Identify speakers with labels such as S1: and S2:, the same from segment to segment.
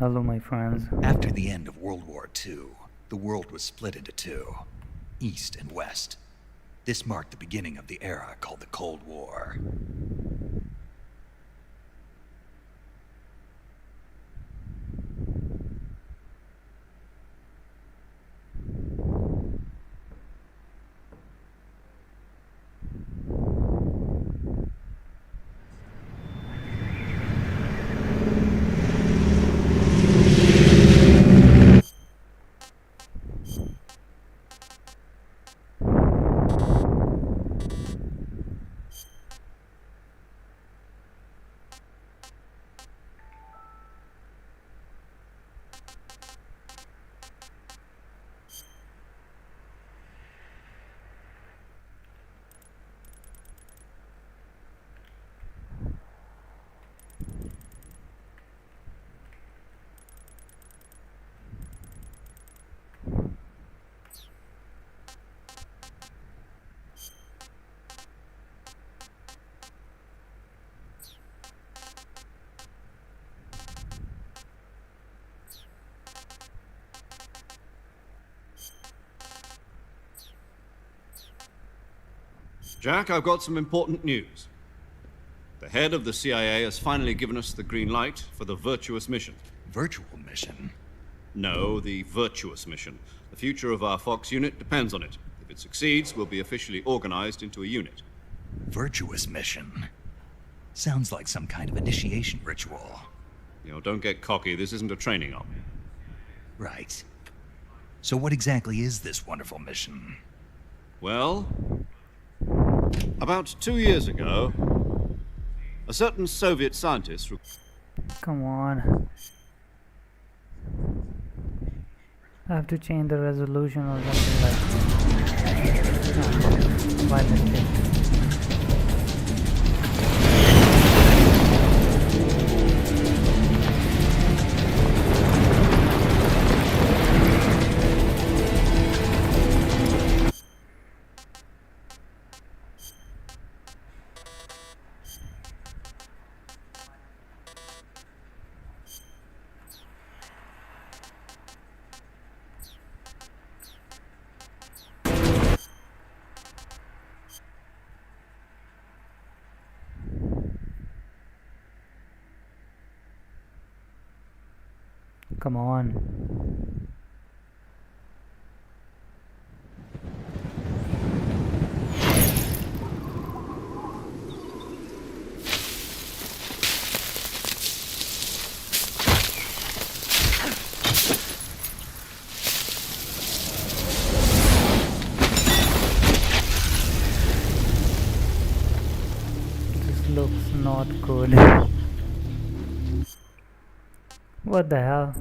S1: Hello, my friends.
S2: After the end of World War II, the world was split into two, East and West. This marked the beginning of the era called the Cold War.
S3: Jack, I've got some important news. The head of the CIA has finally given us the green light for the virtuous mission.
S2: Virtual mission?
S3: No, the virtuous mission. The future of our Fox unit depends on it. If it succeeds, we'll be officially organized into a unit.
S2: Virtuous mission? Sounds like some kind of initiation ritual.
S3: You know, don't get cocky. This isn't a training op.
S2: Right. So what exactly is this wonderful mission?
S3: Well, about 2 years ago, a certain Soviet scientist...
S1: Come on. I have to change the resolution or something like that. By mistake. Come on. This looks not good. What the hell?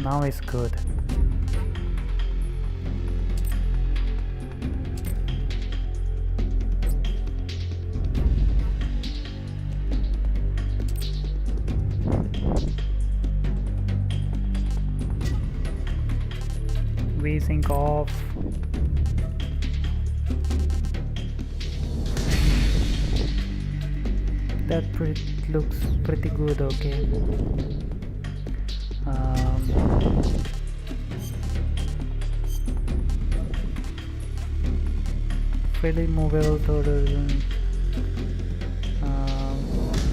S1: Now it's good. V-Sync off. That looks pretty good, okay. Freely movable throttle.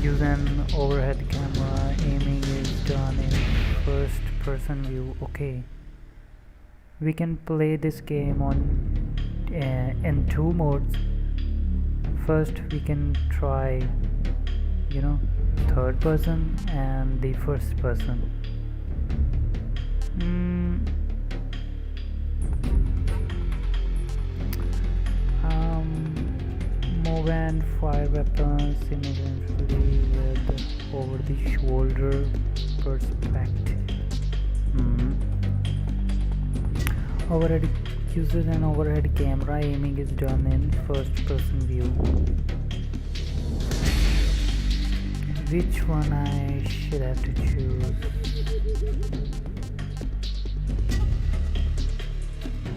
S1: Use an overhead camera. Aiming is done in first person view. Okay. We can play this game on in two modes. First we can try, you know, third person and the first person. Move and fire weapons simultaneously with over the shoulder perspective. Overhead uses an overhead camera. Aiming is done in first person view. which one I should have to choose.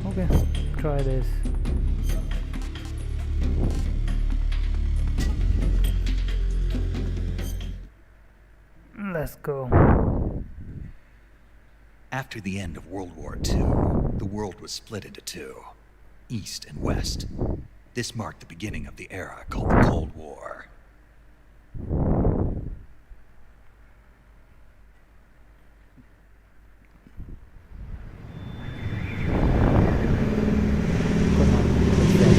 S1: Okay, try this. Let's go.
S2: After the end of World War II, the world was split into two, East and West. This marked the beginning of the era called the Cold War.
S1: Come on, what's that?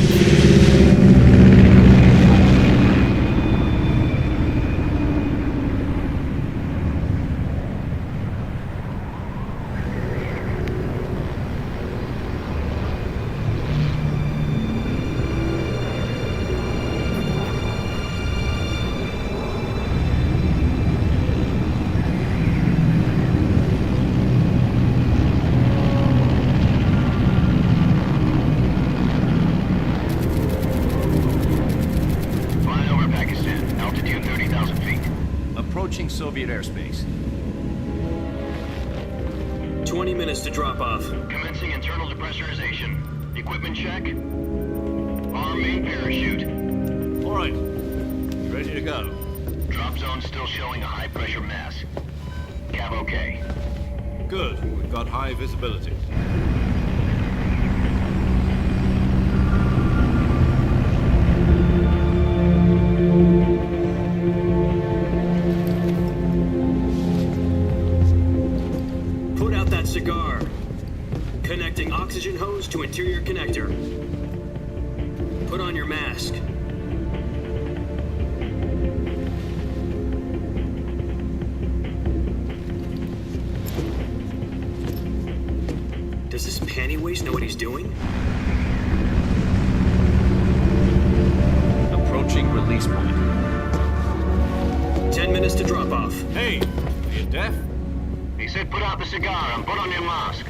S4: Flying over Pakistan, altitude 30,000 feet.
S5: Approaching Soviet airspace.
S6: 20 minutes to drop off.
S4: Commencing internal depressurization. Equipment check. Arm main parachute.
S3: All right. Ready to go.
S4: Drop zone still showing a high pressure mass. Cav okay.
S3: Good. We've got high visibility.
S6: Put out that cigar. Connecting oxygen hose to interior connector. Put on your mask. Does this panty waste know what he's doing?
S5: Approaching release point.
S6: 10 minutes to drop off.
S3: Hey, are you deaf?
S4: He said put out the cigar and put on your mask.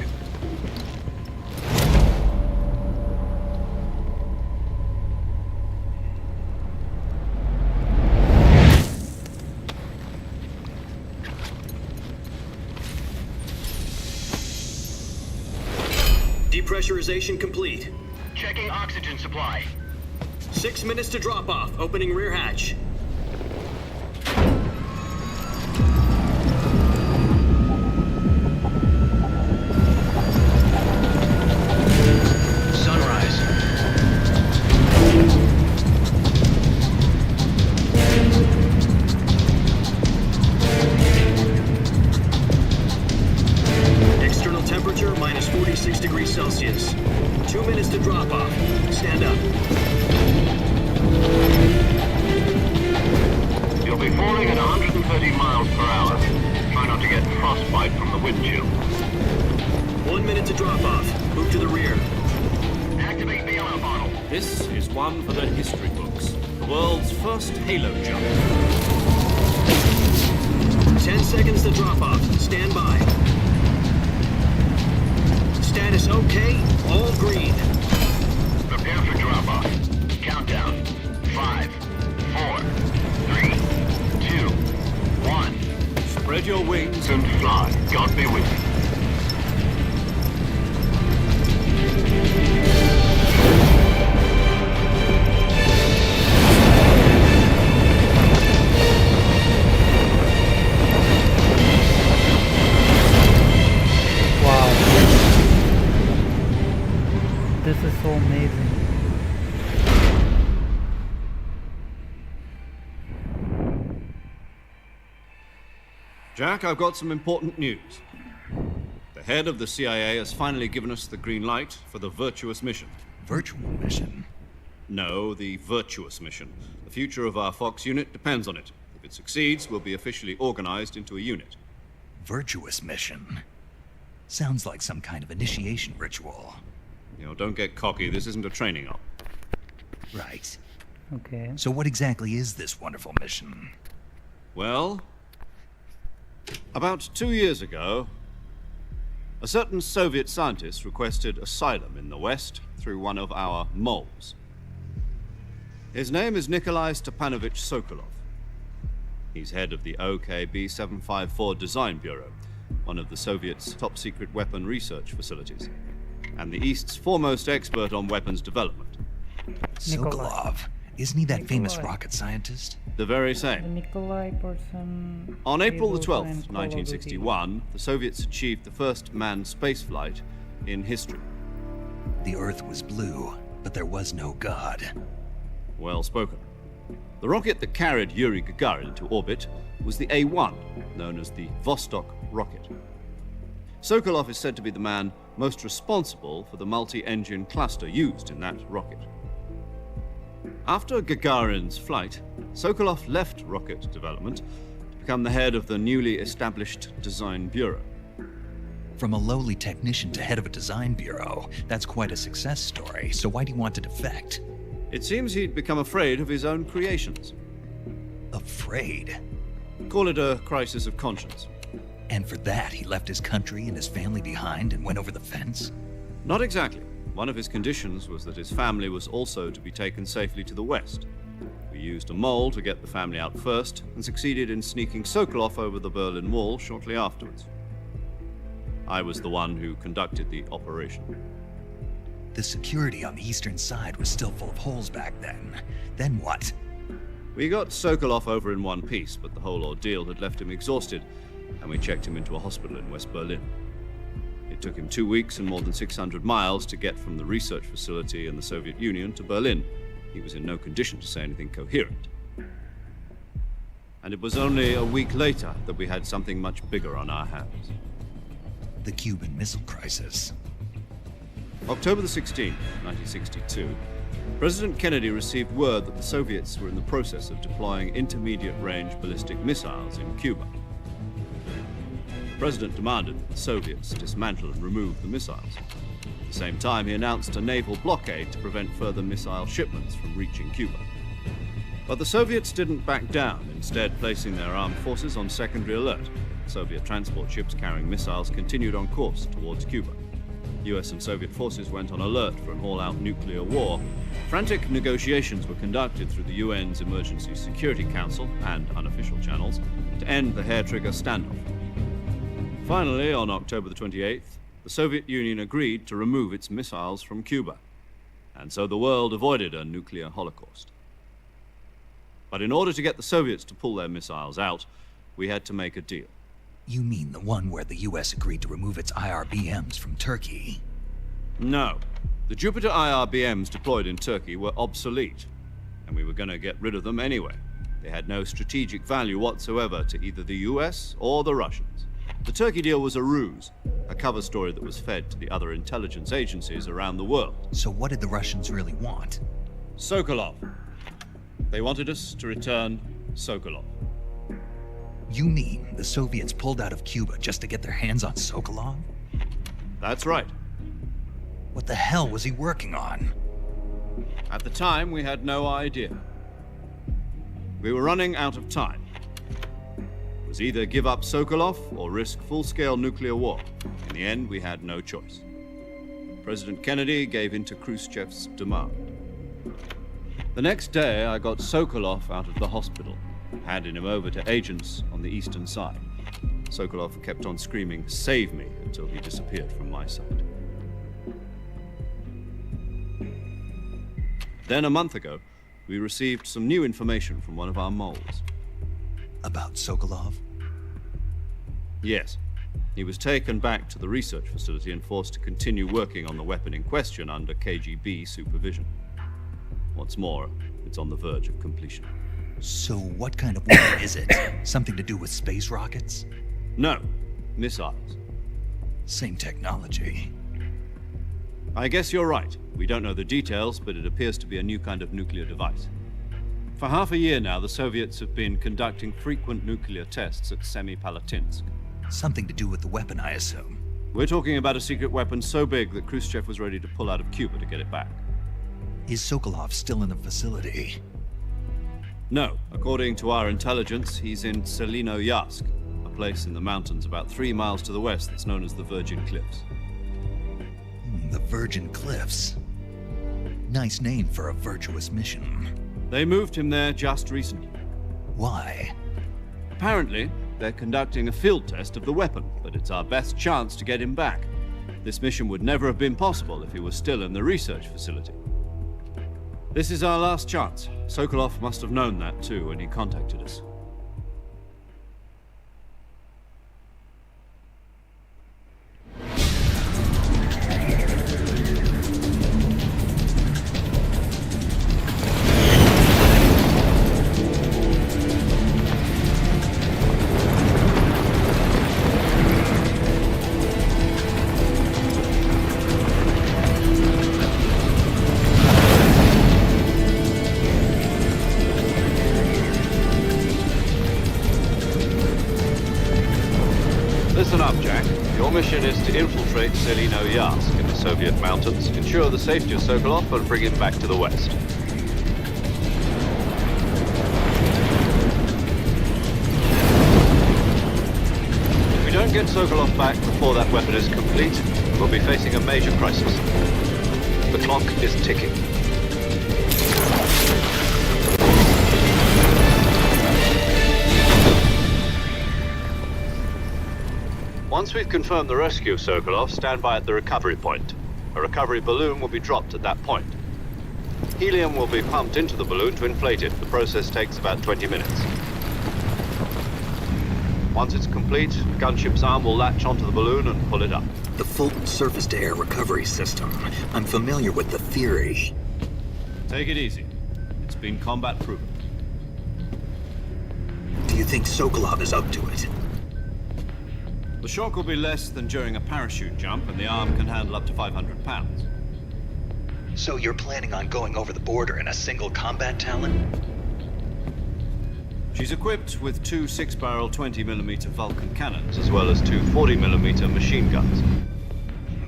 S6: Depressurization complete.
S4: Checking oxygen supply.
S6: 6 minutes to drop off. Opening rear hatch.
S4: Sunrise.
S6: External temperature minus 46 degrees Celsius. 2 minutes to drop off. Stand up.
S4: You'll be falling at 130 miles per hour. Try not to get frostbite from the wind chill.
S6: 1 minute to drop off. Move to the rear.
S4: Activate the alarm bottle.
S3: This is one for the history books. The world's first halo jump.
S6: 10 seconds to drop off. Stand by. Status okay. All green.
S4: Prepare for drop-off. Countdown. 5, 4, 3, 2, 1.
S3: Spread your wings
S4: And fly. God be with you.
S1: Wow. This is so amazing.
S3: Jack, I've got some important news. The head of the CIA has finally given us the green light for the virtuous mission.
S2: Virtual mission?
S3: No, the virtuous mission. The future of our Fox unit depends on it. If it succeeds, we'll be officially organized into a unit.
S2: Virtuous mission? Sounds like some kind of initiation ritual.
S3: You know, don't get cocky. This isn't a training op.
S2: Right.
S1: Okay.
S2: So what exactly is this wonderful mission?
S3: Well, about 2 years ago, a certain Soviet scientist requested asylum in the West through one of our moles. His name is Nikolai Stepanovich Sokolov. He's head of the OKB-754 Design Bureau, one of the Soviets' top-secret weapon research facilities, and the East's foremost expert on weapons development.
S2: Sokolov. Isn't he that famous
S1: Nikolai.
S2: rocket scientist?
S3: The very
S1: The
S3: same.
S1: Nikolai person.
S3: On April the
S1: able to
S3: 12th,
S1: end Call of Duty.
S3: 1961, the Soviets achieved the first manned spaceflight in history.
S2: The Earth was blue, but there was no God.
S3: Well spoken. The rocket that carried Yuri Gagarin into orbit was the A-1, known as the Vostok rocket. Sokolov is said to be the man most responsible for the multi-engine cluster used in that rocket. After Gagarin's flight, Sokolov left rocket development to become the head of the newly established Design Bureau.
S2: From a lowly technician to head of a design bureau, that's quite a success story, so why'd he want to defect?
S3: It seems he'd become afraid of his own creations.
S2: Afraid?
S3: Call it a crisis of conscience.
S2: And for that, he left his country and his family behind and went over the fence?
S3: Not exactly. One of his conditions was that his family was also to be taken safely to the west. We used a mole to get the family out first and succeeded in sneaking Sokolov over the Berlin Wall shortly afterwards. I was the one who conducted the operation.
S2: The security on the eastern side was still full of holes back then. Then what?
S3: We got Sokolov over in one piece, but the whole ordeal had left him exhausted, and we checked him into a hospital in West Berlin. It took him 2 weeks and more than 600 miles to get from the research facility in the Soviet Union to Berlin. He was in no condition to say anything coherent. And it was only a week later that we had something much bigger on our hands.
S2: The Cuban Missile Crisis.
S3: October the 16th, 1962, President Kennedy received word that the Soviets were in the process of deploying intermediate-range ballistic missiles in Cuba. The President demanded that the Soviets dismantle and remove the missiles. At the same time, he announced a naval blockade to prevent further missile shipments from reaching Cuba. But the Soviets didn't back down, instead placing their armed forces on secondary alert. Soviet transport ships carrying missiles continued on course towards Cuba. US and Soviet forces went on alert for an all-out nuclear war. Frantic negotiations were conducted through the UN's Emergency Security Council and unofficial channels to end the hair-trigger standoff. Finally, on October the 28th, the Soviet Union agreed to remove its missiles from Cuba, and so the world avoided a nuclear holocaust. But in order to get the Soviets to pull their missiles out, we had to make a deal.
S2: You mean the one where the US agreed to remove its IRBMs from Turkey?
S3: No. The Jupiter IRBMs deployed in Turkey were obsolete, and we were going to get rid of them anyway. They had no strategic value whatsoever to either the US or the Russians. The Turkey deal was a ruse, a cover story that was fed to the other intelligence agencies around the world.
S2: So what did the Russians really want?
S3: Sokolov. They wanted us to return Sokolov.
S2: You mean the Soviets pulled out of Cuba just to get their hands on Sokolov?
S3: That's right.
S2: What the hell was he working on?
S3: At the time, we had no idea. We were running out of time. It was either give up Sokolov or risk full-scale nuclear war. In the end, we had no choice. President Kennedy gave in to Khrushchev's demand. The next day, I got Sokolov out of the hospital, handing him over to agents on the eastern side. Sokolov kept on screaming, "Save me," until he disappeared from my sight. Then, a month ago, we received some new information from one of our moles.
S2: About Sokolov?
S3: Yes. He was taken back to the research facility and forced to continue working on the weapon in question under KGB supervision. What's more, it's on the verge of completion.
S2: So what kind of weapon is it? Something to do with space rockets?
S3: No, missiles.
S2: Same technology.
S3: I guess you're right. We don't know the details, but it appears to be a new kind of nuclear device. For half a year now, the Soviets have been conducting frequent nuclear tests at Semipalatinsk.
S2: Something to do with the weapon, I assume.
S3: We're talking about a secret weapon so big that Khrushchev was ready to pull out of Cuba to get it back.
S2: Is Sokolov still in the facility?
S3: No, according to our intelligence, he's in Selinoyarsk, a place in the mountains about 3 miles to the west that's known as the Virgin Cliffs.
S2: The Virgin Cliffs. Nice name for a virtuous mission.
S3: They moved him there just recently.
S2: Why?
S3: Apparently, they're conducting a field test of the weapon, but it's our best chance to get him back. This mission would never have been possible if he was still in the research facility. This is our last chance. Sokolov must have known that too when he contacted us.
S4: Listen up, Jack. Your mission is to infiltrate Selino-Yarsk in the Soviet mountains, ensure the safety of Sokolov, and bring him back to the West. If we don't get Sokolov back before that weapon is complete, we'll be facing a major crisis. The clock is ticking. Once we've confirmed the rescue of Sokolov, stand by at the recovery point. A recovery balloon will be dropped at that point. Helium will be pumped into the balloon to inflate it. The process takes about 20 minutes. Once it's complete, the gunship's arm will latch onto the balloon and pull it up.
S2: The Fulton surface-to-air recovery system. I'm familiar with the theory.
S3: Take it easy. It's been combat proven.
S2: Do you think Sokolov is up to it?
S3: The shock will be less than during a parachute jump, and the arm can handle up to 500 pounds.
S2: So you're planning on going over the border in a single combat Talon?
S3: She's equipped with two 6-barrel 20mm Vulcan cannons, as well as two 40mm machine guns.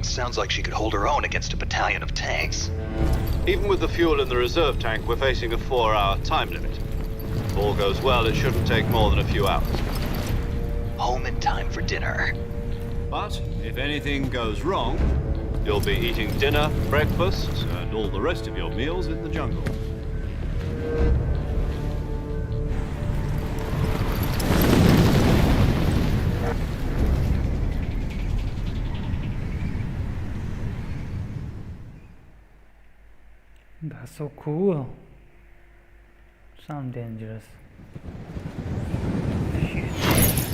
S2: Sounds like she could hold her own against a battalion of tanks.
S4: Even with the fuel in the reserve tank, we're facing a 4-hour time limit. If all goes well, it shouldn't take more than a few hours.
S2: Home in time for dinner.
S3: But if anything goes wrong,
S4: You'll be eating dinner, breakfast,
S3: and all the rest of your meals in the jungle.
S1: That's so cool. Sound dangerous. Shit.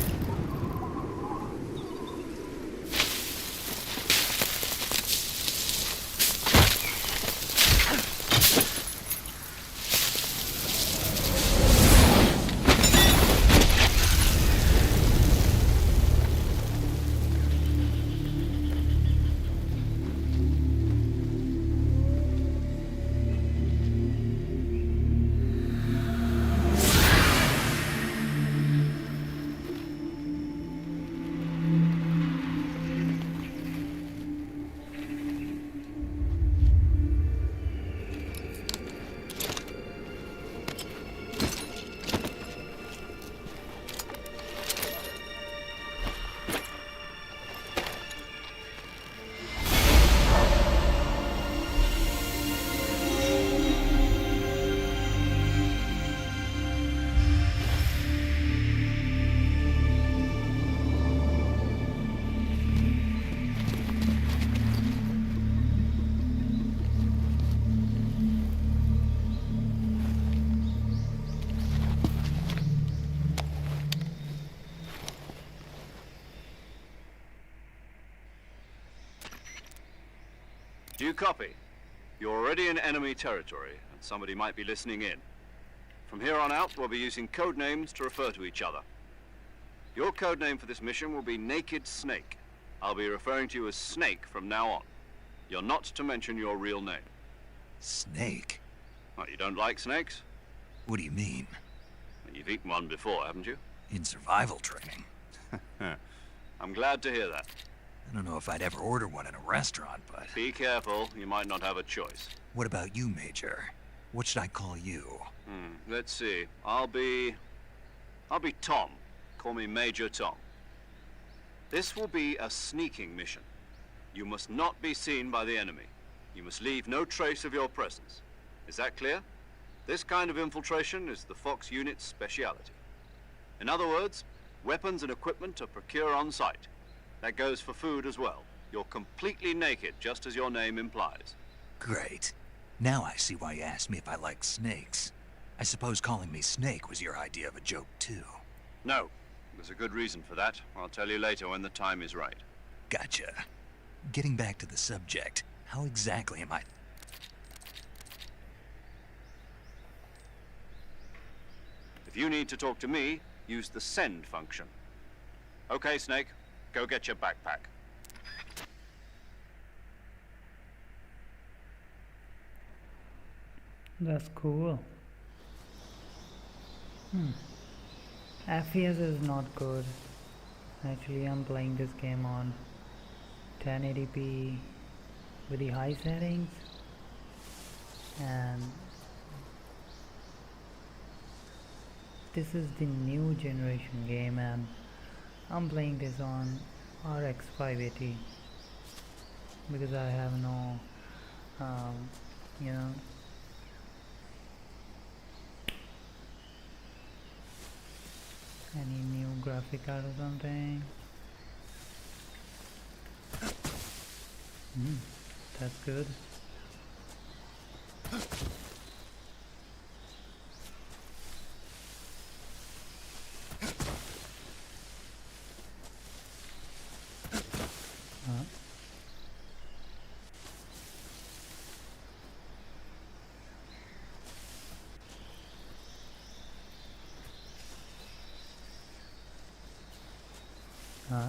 S3: Do you copy? You're already in enemy territory, and somebody might be listening in. From here on out, we'll be using code names to refer to each other. Your code name for this mission will be Naked Snake. I'll be referring to you as Snake from now on. You're not to mention your real name.
S2: Snake?
S3: Well, you don't like snakes?
S2: What do you mean?
S3: Well, you've eaten one before, haven't you?
S2: In survival training.
S3: I'm glad to hear that.
S2: I don't know if I'd ever order one in a restaurant, but...
S3: Be careful, you might not have a choice.
S2: What about you, Major? What should I call you?
S3: Let's see. I'll be Tom. Call me Major Tom. This will be a sneaking mission. You must not be seen by the enemy. You must leave no trace of your presence. Is that clear? This kind of infiltration is the Fox unit's speciality. In other words, weapons and equipment are procure on site. That goes for food as well. You're completely naked, just as your name implies.
S2: Great. Now I see why you asked me if I like snakes. I suppose calling me Snake was your idea of a joke, too.
S3: No, there's a good reason for that. I'll tell you later when the time is right.
S2: Gotcha. Getting back to the subject, how exactly am I...
S3: If you need to talk to me, use the send function. Okay, Snake, go get your backpack.
S1: That's cool. FPS is not good. Actually, I'm playing this game on 1080p with the high settings, and this is the new generation game, and I'm playing this on RX 580 because I have no you know, any new graphic card or something. That's good. Huh?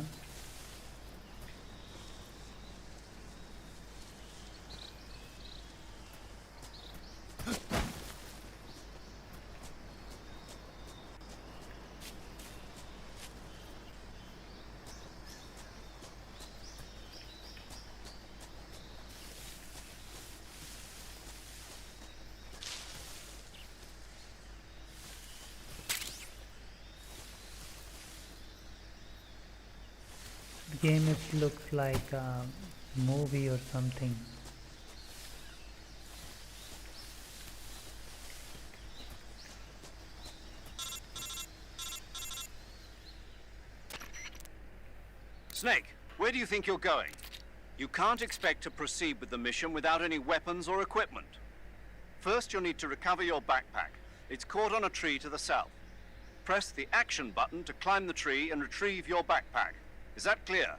S1: The game looks like a movie or something.
S3: Snake, where do you think you're going? You can't expect to proceed with the mission without any weapons or equipment. First, you'll need to recover your backpack. It's caught on a tree to the south. Press the action button to climb the tree and retrieve your backpack. Is that clear?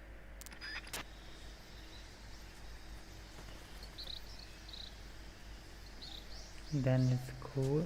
S1: Then it's cool.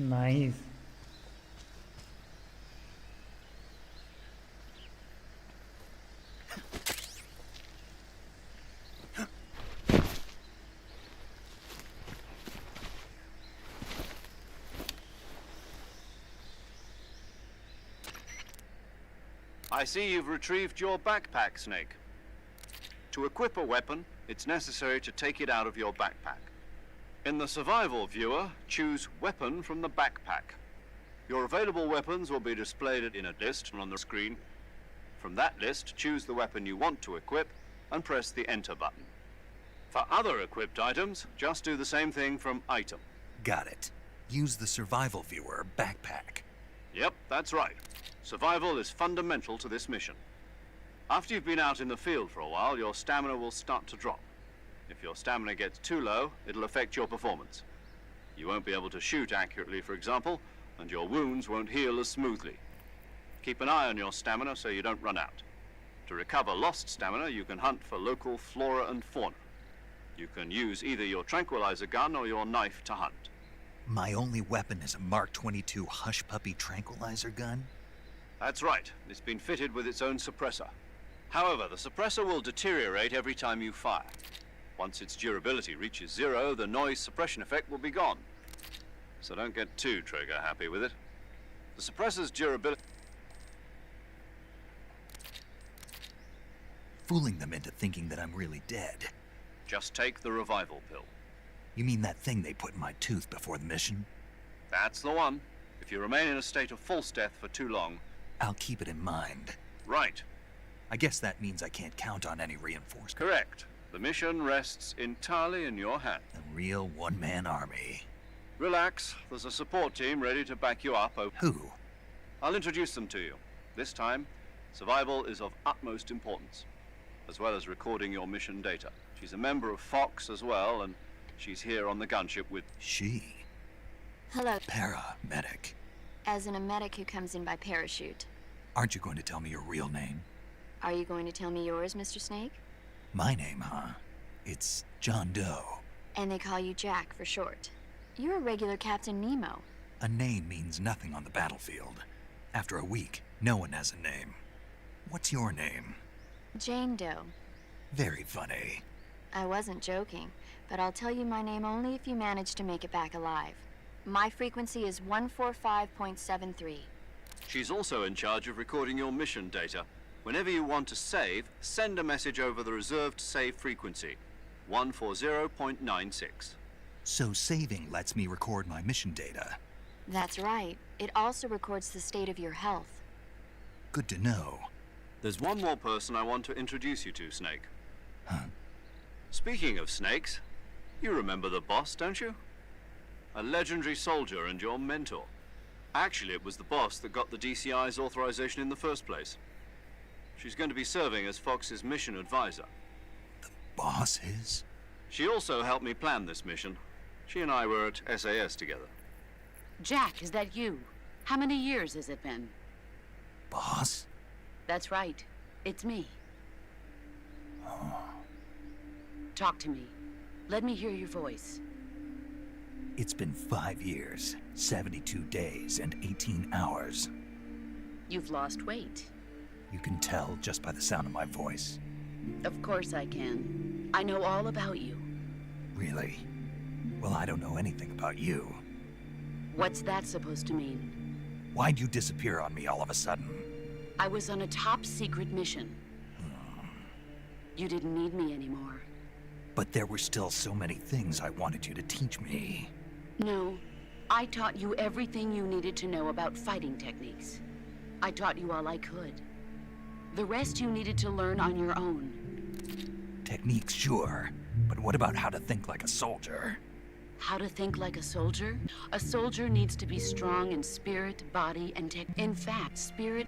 S1: Nice.
S3: I see you've retrieved your backpack, Snake. To equip a weapon, it's necessary to take it out of your backpack. In the survival viewer, choose Weapon from the backpack. Your available weapons will be displayed in a list on the screen. From that list, choose the weapon you want to equip and press the Enter button. For other equipped items, just do the same thing from Item.
S2: Got it. Use the survival viewer backpack.
S3: Yep, that's right. Survival is fundamental to this mission. After you've been out in the field for a while, your stamina will start to drop. If your stamina gets too low, it'll affect your performance. You won't be able to shoot accurately, for example, and your wounds won't heal as smoothly. Keep an eye on your stamina so you don't run out. To recover lost stamina, you can hunt for local flora and fauna. You can use either your tranquilizer gun or your knife to hunt.
S2: My only weapon is a Mark 22 Hush Puppy tranquilizer gun?
S3: That's right. It's been fitted with its own suppressor. However, the suppressor will deteriorate every time you fire. Once its durability reaches 0, the noise suppression effect will be gone. So don't get too trigger happy with it. The suppressor's durability...
S2: fooling them into thinking that I'm really dead.
S3: Just take the revival pill.
S2: You mean that thing they put in my tooth before the mission?
S3: That's the one. If you remain in a state of false death for too long...
S2: I'll keep it in mind.
S3: Right.
S2: I guess that means I can't count on any reinforcements.
S3: Correct. The mission rests entirely in your hands.
S2: A real one-man army.
S3: Relax. There's a support team ready to back you up.
S2: Who?
S3: I'll introduce them to you. This time, survival is of utmost importance, as well as recording your mission data. She's a member of Fox as well, and she's here on the gunship with...
S2: She?
S7: Hello.
S2: Paramedic.
S7: As in a medic who comes in by parachute.
S2: Aren't you going to tell me your real name?
S7: Are you going to tell me yours, Mr. Snake?
S2: My name, huh? It's John Doe.
S7: And they call you Jack for short. You're a regular Captain Nemo.
S2: A name means nothing on the battlefield. After a week, no one has a name. What's your name?
S7: Jane Doe.
S2: Very funny.
S7: I wasn't joking, but I'll tell you my name only if you manage to make it back alive. My frequency is 145.73.
S3: She's also in charge of recording your mission data. Whenever you want to save, send a message over the reserved save frequency, 140.96.
S2: So saving lets me record my mission data.
S7: That's right. It also records the state of your health.
S2: Good to know.
S3: There's one more person I want to introduce you to, Snake.
S2: Huh?
S3: Speaking of snakes, you remember the boss, don't you? A legendary soldier and your mentor. Actually, it was the boss that got the DCI's authorization in the first place. She's going to be serving as Fox's mission advisor.
S2: The boss is?
S3: She also helped me plan this mission. She and I were at SAS together.
S8: Jack, is that you? How many years has it been?
S2: Boss?
S8: That's right. It's me.
S2: Oh.
S8: Talk to me. Let me hear your voice.
S2: It's been 5 years, 72 days, and 18 hours.
S8: You've lost weight.
S2: You can tell just by the sound of my voice.
S8: Of course I can. I know all about you.
S2: Really? Well, I don't know anything about you.
S8: What's that supposed to mean?
S2: Why'd you disappear on me all of a sudden?
S8: I was on a top-secret mission. You didn't need me anymore.
S2: But there were still so many things I wanted you to teach me.
S8: No. I taught you everything you needed to know about fighting techniques. I taught you all I could. The rest you needed to learn on your own.
S2: Techniques, sure. But what about how to think like a soldier?
S8: How to think like a soldier? A soldier needs to be strong in spirit, body, and tech. In fact, spirit,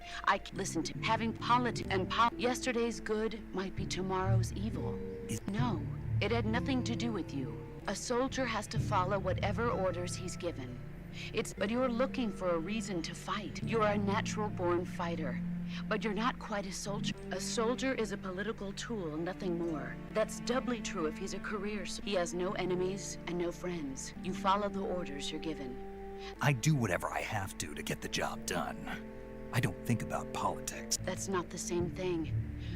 S8: listen to having politics and yesterday's good might be tomorrow's evil. No, it had nothing to do with you. A soldier has to follow whatever orders he's given. But you're looking for a reason to fight. You're a natural-born fighter. But you're not quite a soldier. A soldier is a political tool, nothing more. That's doubly true if he's a career. He has no enemies and no friends. You follow the orders you're given.
S2: I do whatever I have to get the job done. I don't think about politics.
S8: That's not the same thing.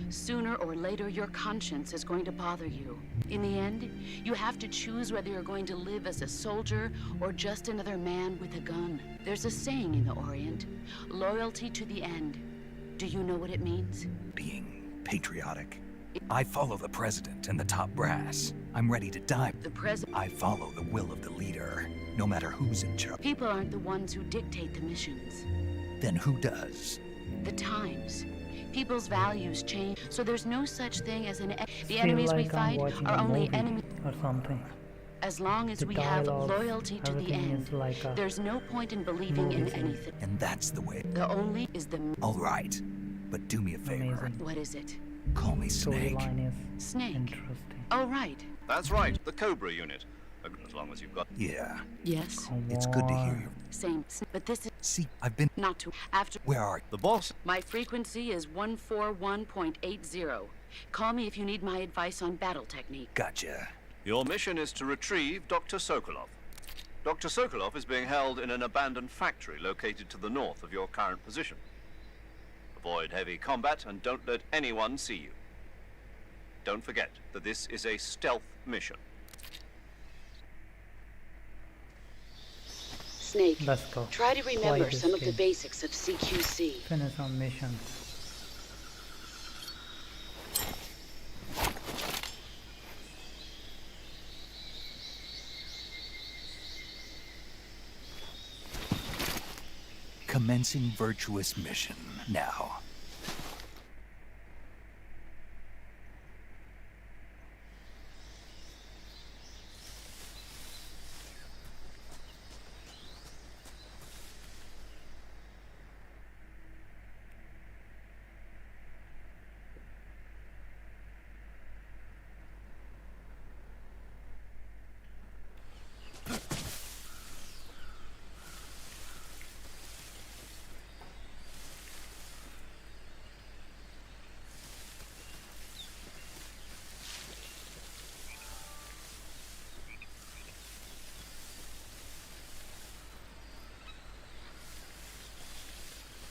S8: Sooner or later, your conscience is going to bother you. In the end, you have to choose whether you're going to live as a soldier or just another man with a gun. There's a saying in the Orient, loyalty to the end. Do you know what it means?
S2: Being patriotic. I follow the president and the top brass. I'm ready to die.
S8: The president.
S2: I follow the will of the leader, no matter who's in charge.
S8: People aren't the ones who dictate the missions.
S2: Then who does?
S8: The times. People's values change, so there's no such thing as the
S1: Feel
S8: enemies we
S1: like I'm
S8: fight
S1: watching
S8: are
S1: a
S8: only
S1: movie
S8: enemies.
S1: or something.
S8: As long as
S1: The
S8: we have
S1: dialogue,
S8: loyalty to the
S1: everything
S8: end,
S1: is like a
S8: there's no point in believing in
S1: movie scene.
S8: anything.
S2: And that's the way.
S8: The only is the...
S2: All right, but do me a favor.
S1: Amazing.
S8: What is it?
S2: Call me Snake.
S1: Storyline is
S8: Snake.
S1: interesting.
S8: Oh, right.
S3: That's right, the Cobra unit. As long as you've got...
S2: Yeah,
S8: Yes.
S1: Come
S2: it's good to hear
S1: on.
S2: your...
S8: Same. But this is
S2: See, I've been...
S8: not to... After...
S2: Where are you?
S3: The boss?
S8: My frequency is 141.80. Call me if you need my advice on battle technique.
S2: Gotcha.
S3: Your mission is to retrieve Dr. Sokolov. Dr. Sokolov is being held in an abandoned factory located to the north of your current position. Avoid heavy combat and don't let anyone see you. Don't forget that this is a stealth mission.
S8: Snake,
S1: Let's go.
S8: try to remember
S1: Play this
S8: some of the
S1: game.
S8: basics of CQC.
S1: Finish our mission.
S2: Commencing virtuous mission now.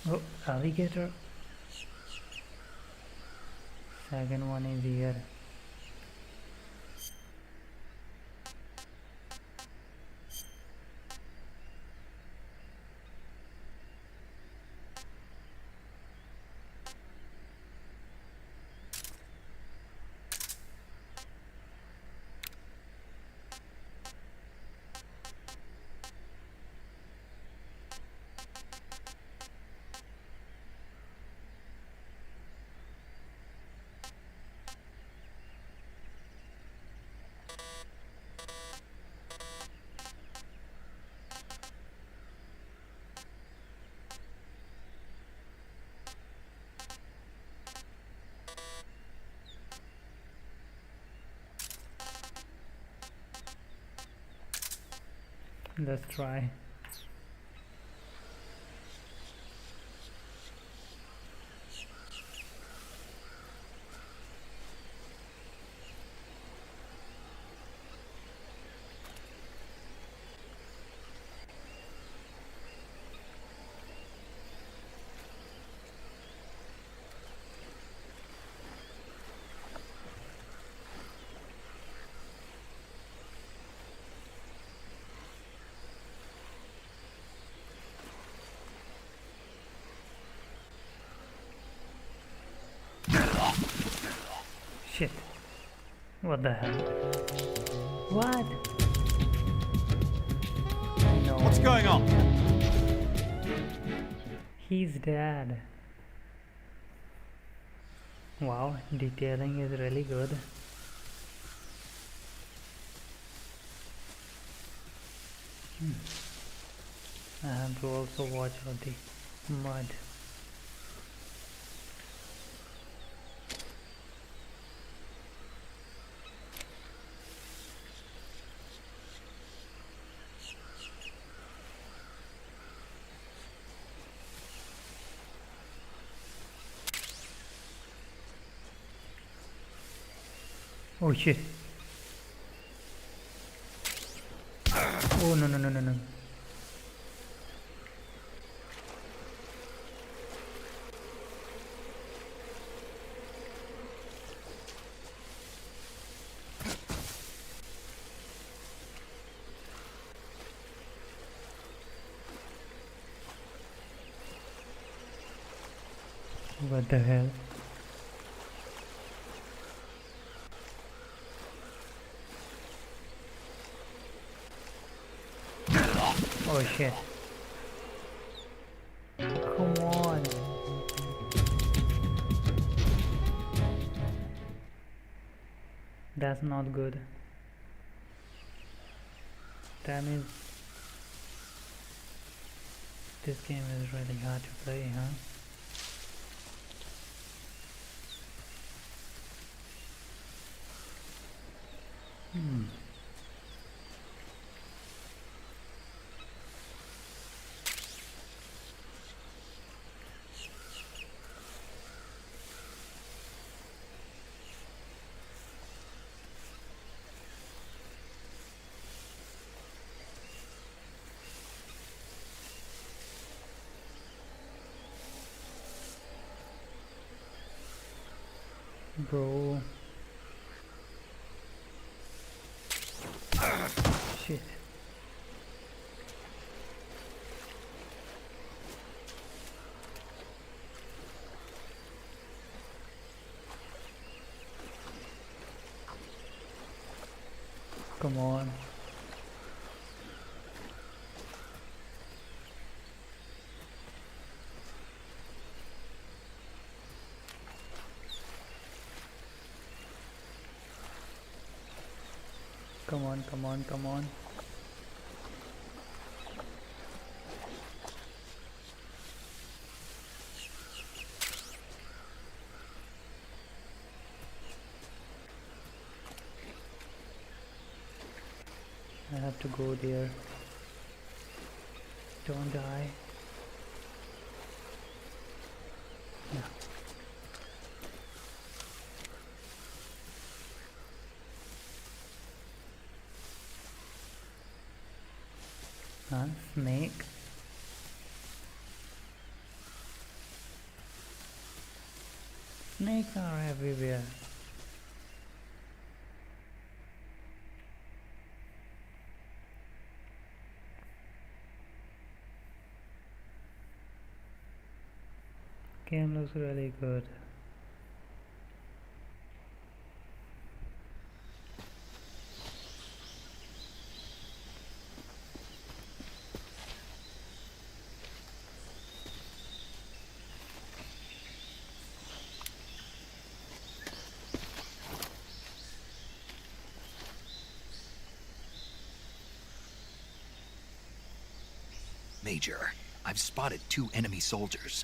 S1: Oh, alligator. Second one is here. Let's try. Shit. What the hell? What? No.
S3: What's going on?
S1: He's dead. Wow, detailing is really good. I have to also watch out the mud. Oh shit. Oh no no no no no. What the hell? Oh shit. Come on. That's not good. That means this game is really hard to play, huh? Bro. Shit. Come on. Come on, come on, come on. I have to go there. Don't die. Yeah. Snake. Snakes are everywhere. Game looks really good.
S2: Major, I've spotted 2 enemy soldiers.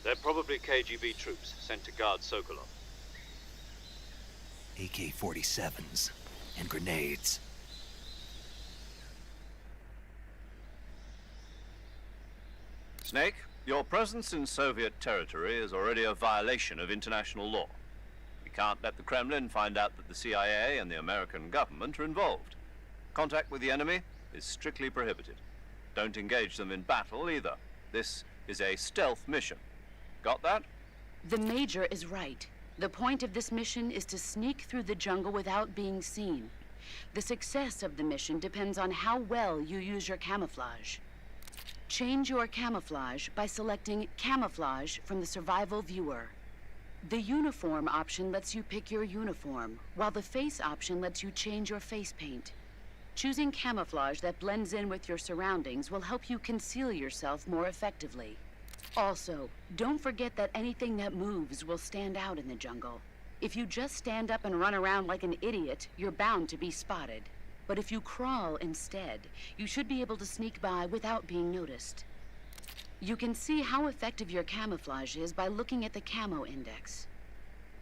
S4: They're probably KGB troops sent to guard Sokolov.
S2: AK-47s and grenades.
S3: Snake, your presence in Soviet territory is already a violation of international law. We can't let the Kremlin find out that the CIA and the American government are involved. Contact with the enemy is strictly prohibited. Don't engage them in battle either. This is a stealth mission. Got that?
S8: The Major is right. The point of this mission is to sneak through the jungle without being seen. The success of the mission depends on how well you use your camouflage. Change your camouflage by selecting Camouflage from the Survival Viewer. The Uniform option lets you pick your uniform, while the Face option lets you change your face paint. Choosing camouflage that blends in with your surroundings will help you conceal yourself more effectively. Also, don't forget that anything that moves will stand out in the jungle. If you just stand up and run around like an idiot, you're bound to be spotted. But if you crawl instead, you should be able to sneak by without being noticed. You can see how effective your camouflage is by looking at the Camo Index.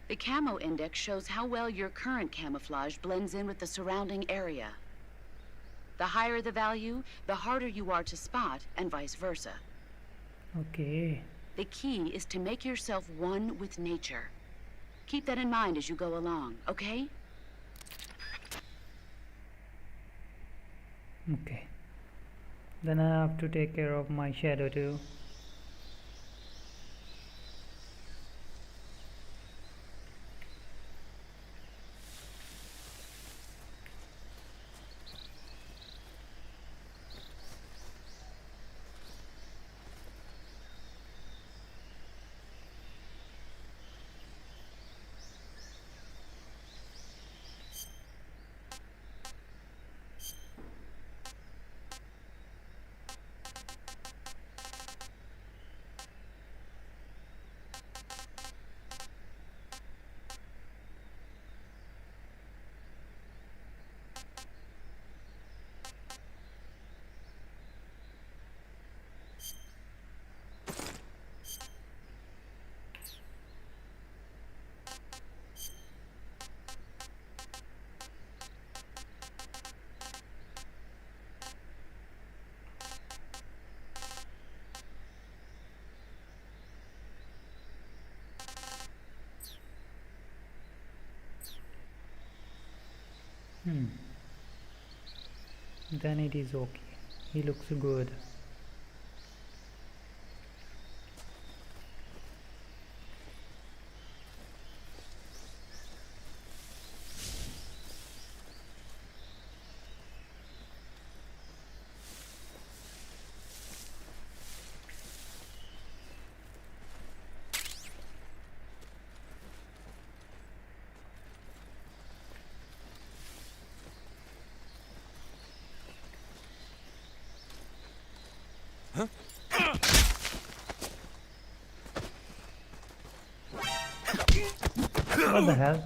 S8: The Camo Index shows how well your current camouflage blends in with the surrounding area. The higher the value, the harder you are to spot, and vice versa.
S1: Okay.
S8: The key is to make yourself one with nature. Keep that in mind as you go along, okay?
S1: Okay. Then I have to take care of my shadow too. Then it is okay. He looks good. What the hell?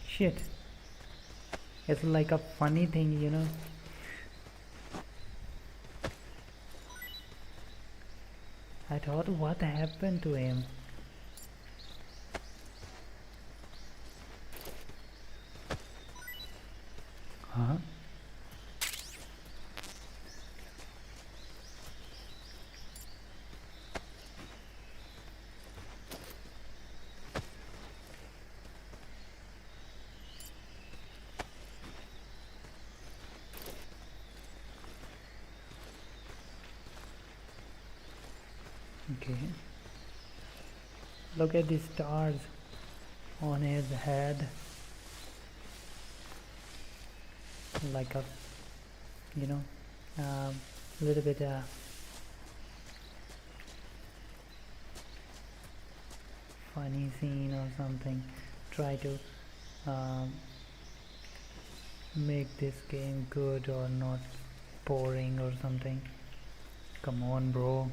S1: Shit. It's like a funny thing, you know. I thought, what happened to him? Huh? Okay. Look at the stars on his head. Like a, you know, little bit funny scene or something. Try to make this game good or not boring or something. Come on, bro.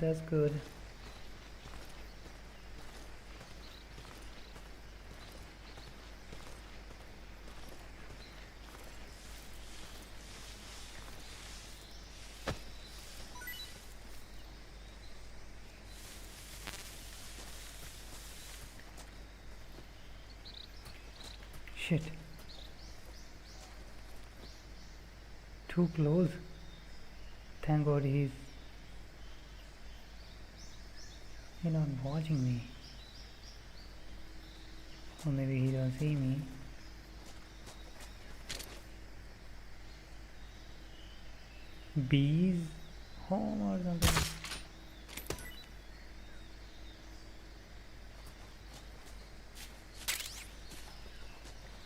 S1: That's good. Shit. Too close. Thank God he's not watching me. Or maybe he don't see me. Bees home or something.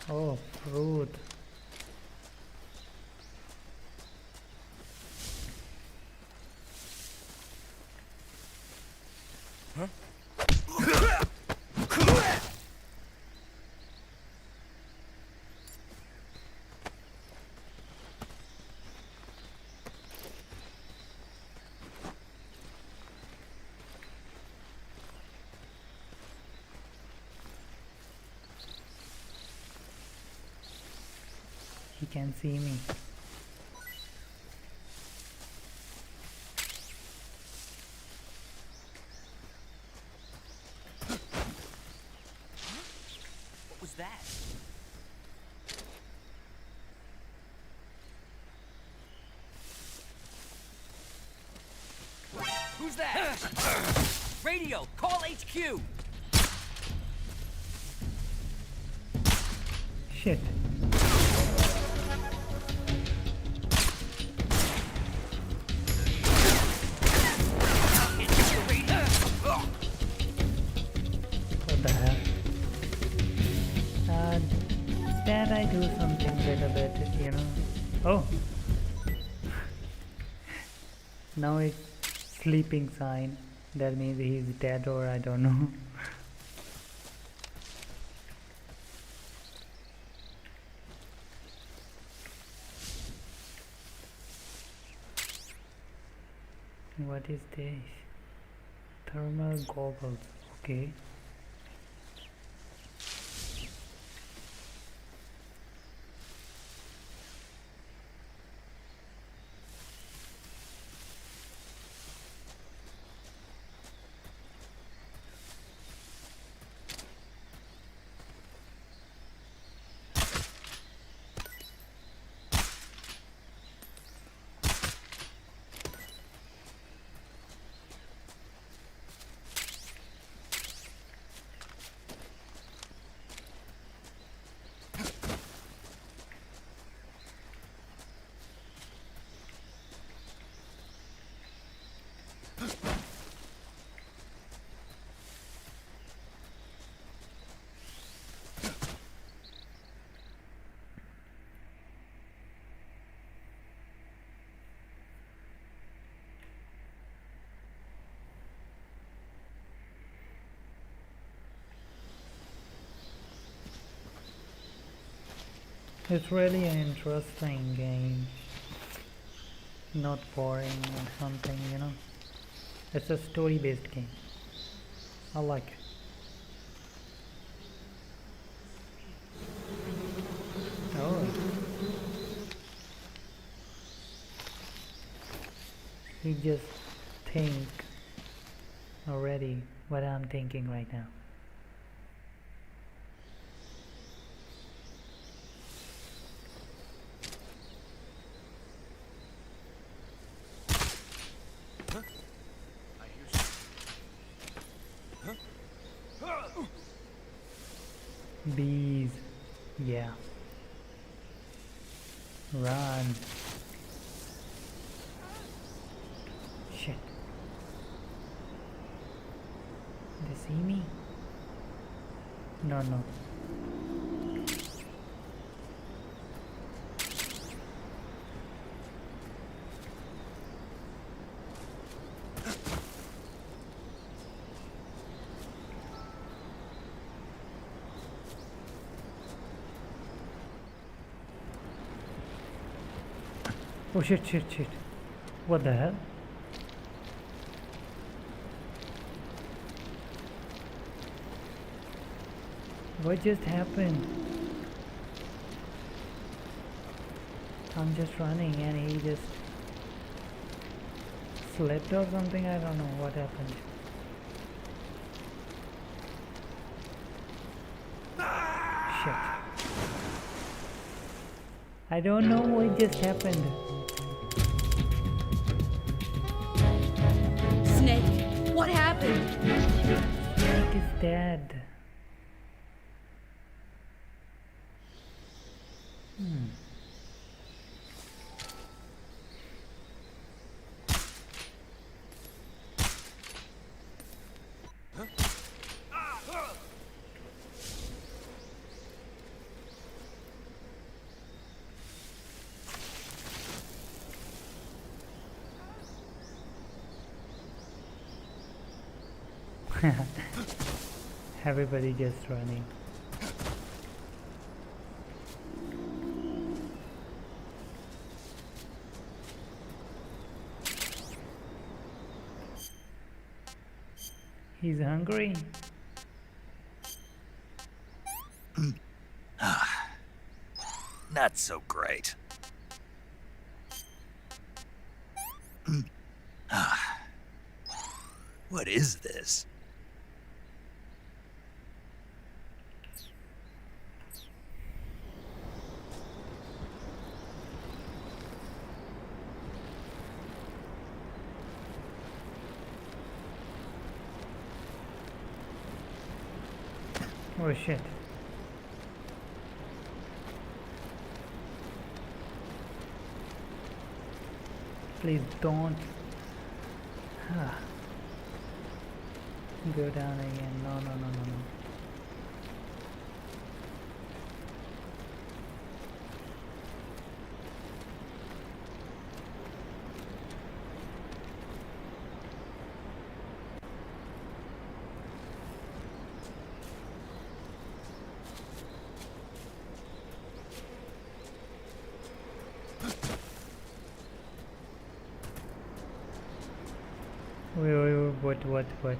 S1: Oh, fruit. He can see me.
S9: What was that? Who's that? Radio, call HQ!
S1: Shit. What the hell? That I do something little bit, you know. Oh. Now it's sleeping sign. That means he's dead or I don't know. What is this? Thermal goggles. Okay. It's really an interesting game. Not boring or something, you know. It's a story-based game. I like it. Oh. He just think already what I'm thinking right now. Bees. Yeah. Run. Shit. They see me? No, no. Oh shit, shit, shit. What the hell? What just happened? I'm just running and he just slipped or something. I don't know what happened. Shit. I don't know what just happened.
S8: Snake, what happened?
S1: Snake is dead. Everybody just running. He's hungry.
S2: Not so great. What is this?
S1: Oh shit. Please don't go down again. No, no, no, no, no. Wait, what?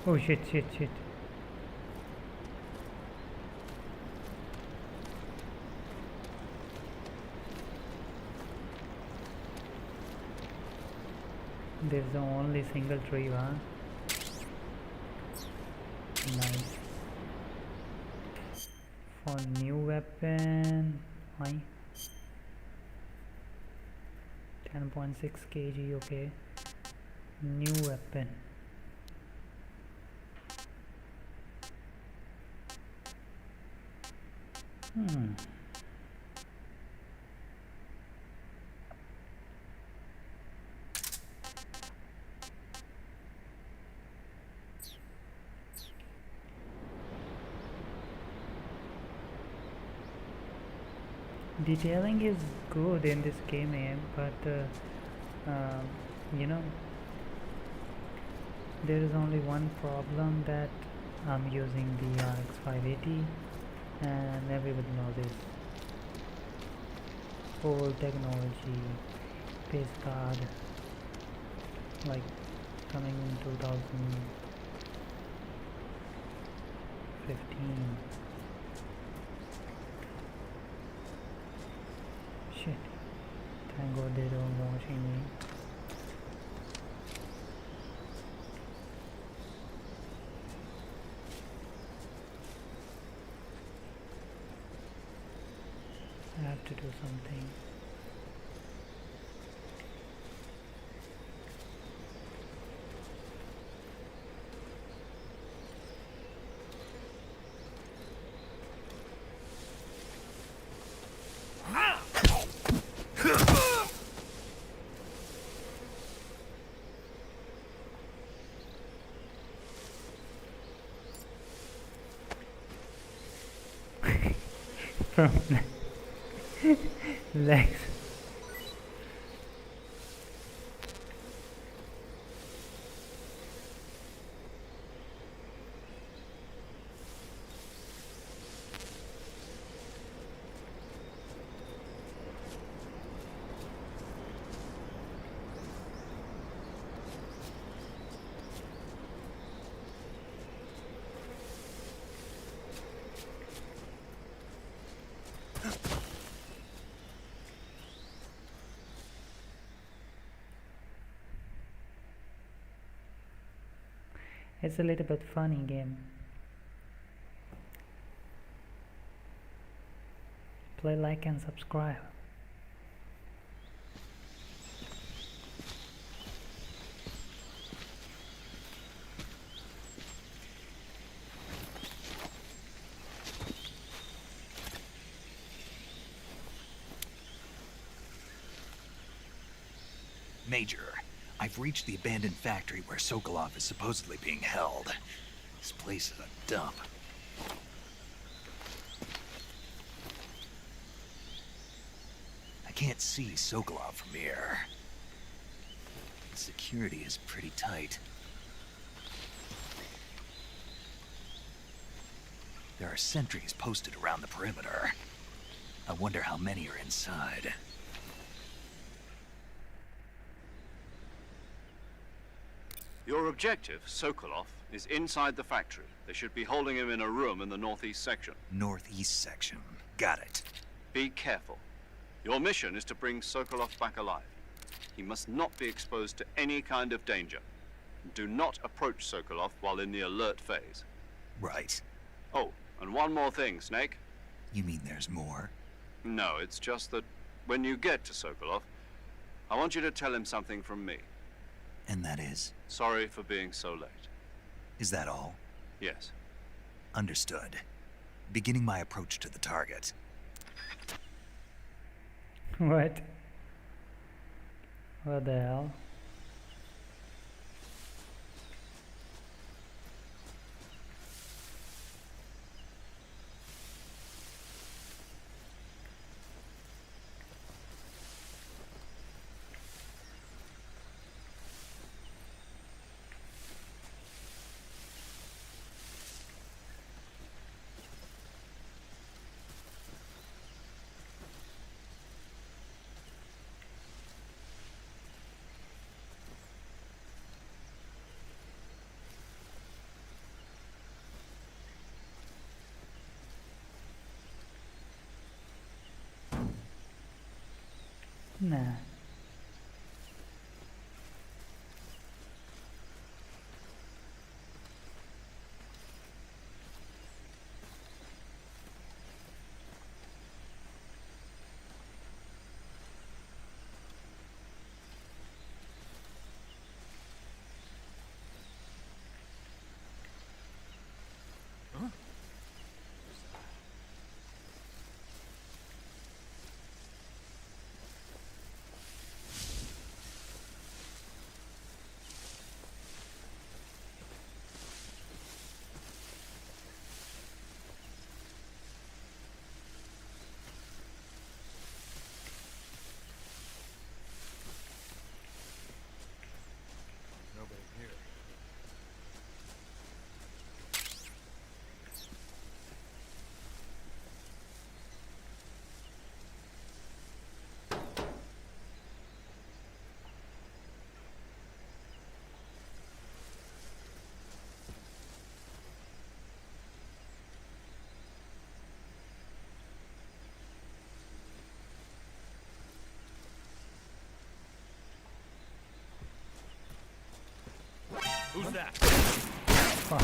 S1: Oh shit, shit, shit. There's the only single tree, huh? Nice. For new weapon, why? 10.6 kg, okay. New weapon. Detailing is good in this game, but you know, there is only one problem, that I'm using the RX 580 and everybody knows this. old technology, face card, like coming in 2015. Shit. Thank God they don't watching me. I have to do something. From legs. It's a little bit funny game. Play, like and subscribe.
S2: Major, I've reached the abandoned factory where Sokolov is supposedly being held. This place is a dump. I can't see Sokolov from here. Security is pretty tight. There are sentries posted around the perimeter. I wonder how many are inside.
S3: Your objective, Sokolov, is inside the factory. They should be holding him in a room in the northeast section.
S2: Northeast section. Got it.
S3: Be careful. Your mission is to bring Sokolov back alive. He must not be exposed to any kind of danger. Do not approach Sokolov while in the alert phase.
S2: Right.
S3: Oh, and one more thing, Snake.
S2: You mean there's more?
S3: No, it's just that when you get to Sokolov, I want you to tell him something from me.
S2: And that is?
S3: Sorry for being so late.
S2: Is that all?
S3: Yes.
S2: Understood. Beginning my approach to the target.
S1: What? What the hell? Nah.
S5: Who's that?
S1: Fuck.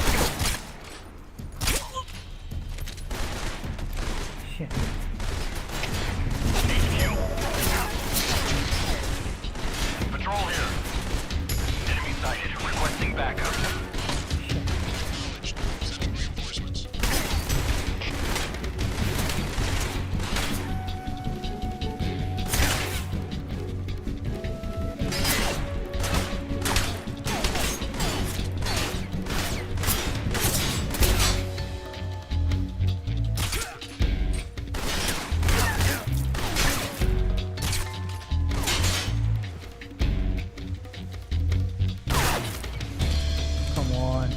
S1: Shit.
S5: Patrol here. Enemy sighted. Requesting backup.
S1: Come on.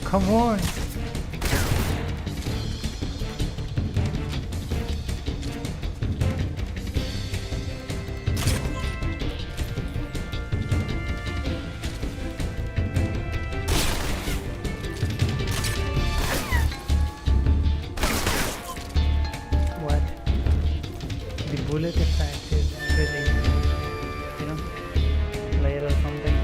S1: Come on. What? The bullet effect is really, layer or something.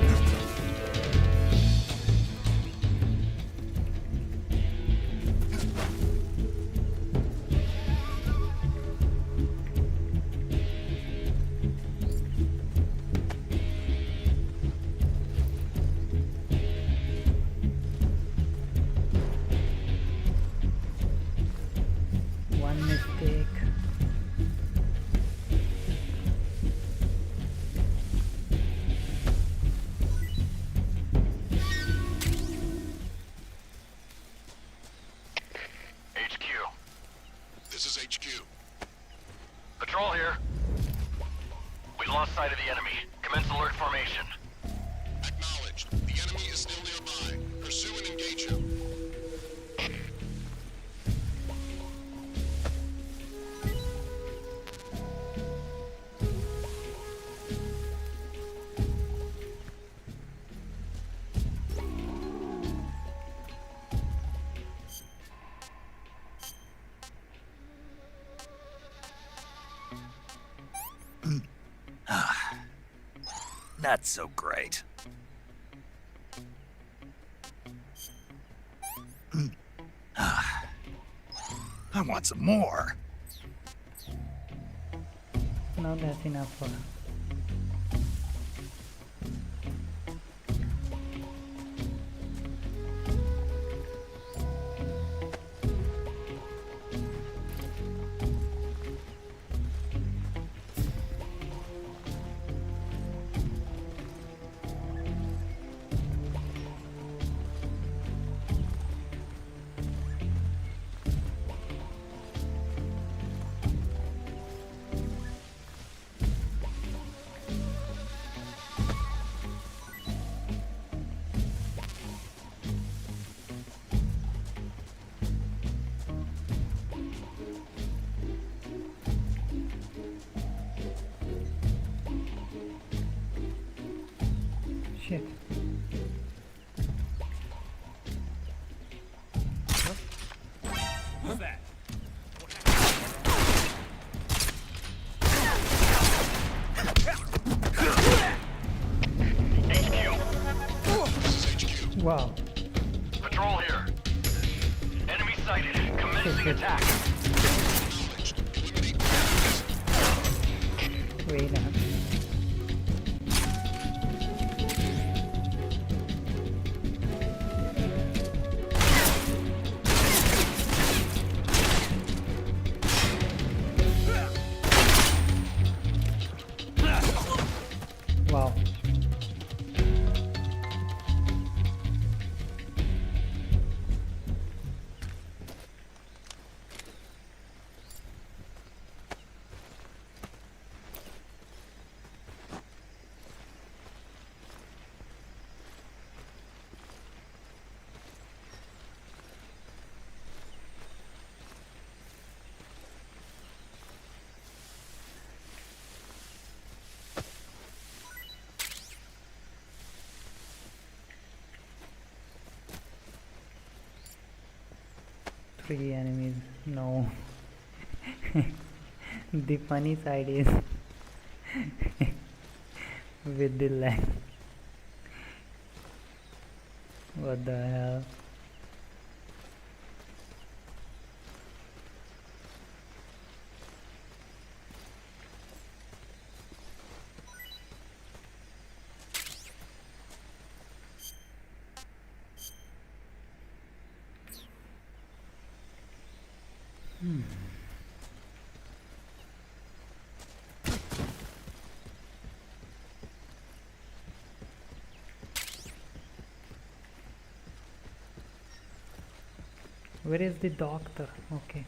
S1: One mistake.
S5: HQ.
S10: This is HQ.
S5: Patrol here. We lost sight of the enemy. Commence alert formation.
S10: Acknowledged. The enemy is still nearby. Pursue and engage him.
S2: Not so great. I want some more.
S1: Now that's enough for her. Shit.
S5: Who's that?
S10: HQ.
S1: Wow.
S5: Patrol here. Enemy sighted. Commencing attack.
S10: Acknowledged. Eliminate targets.
S1: Wait a minute. Wow. Free enemies. No. The funny side is with the lag. What the hell? Where is the doctor? Okay.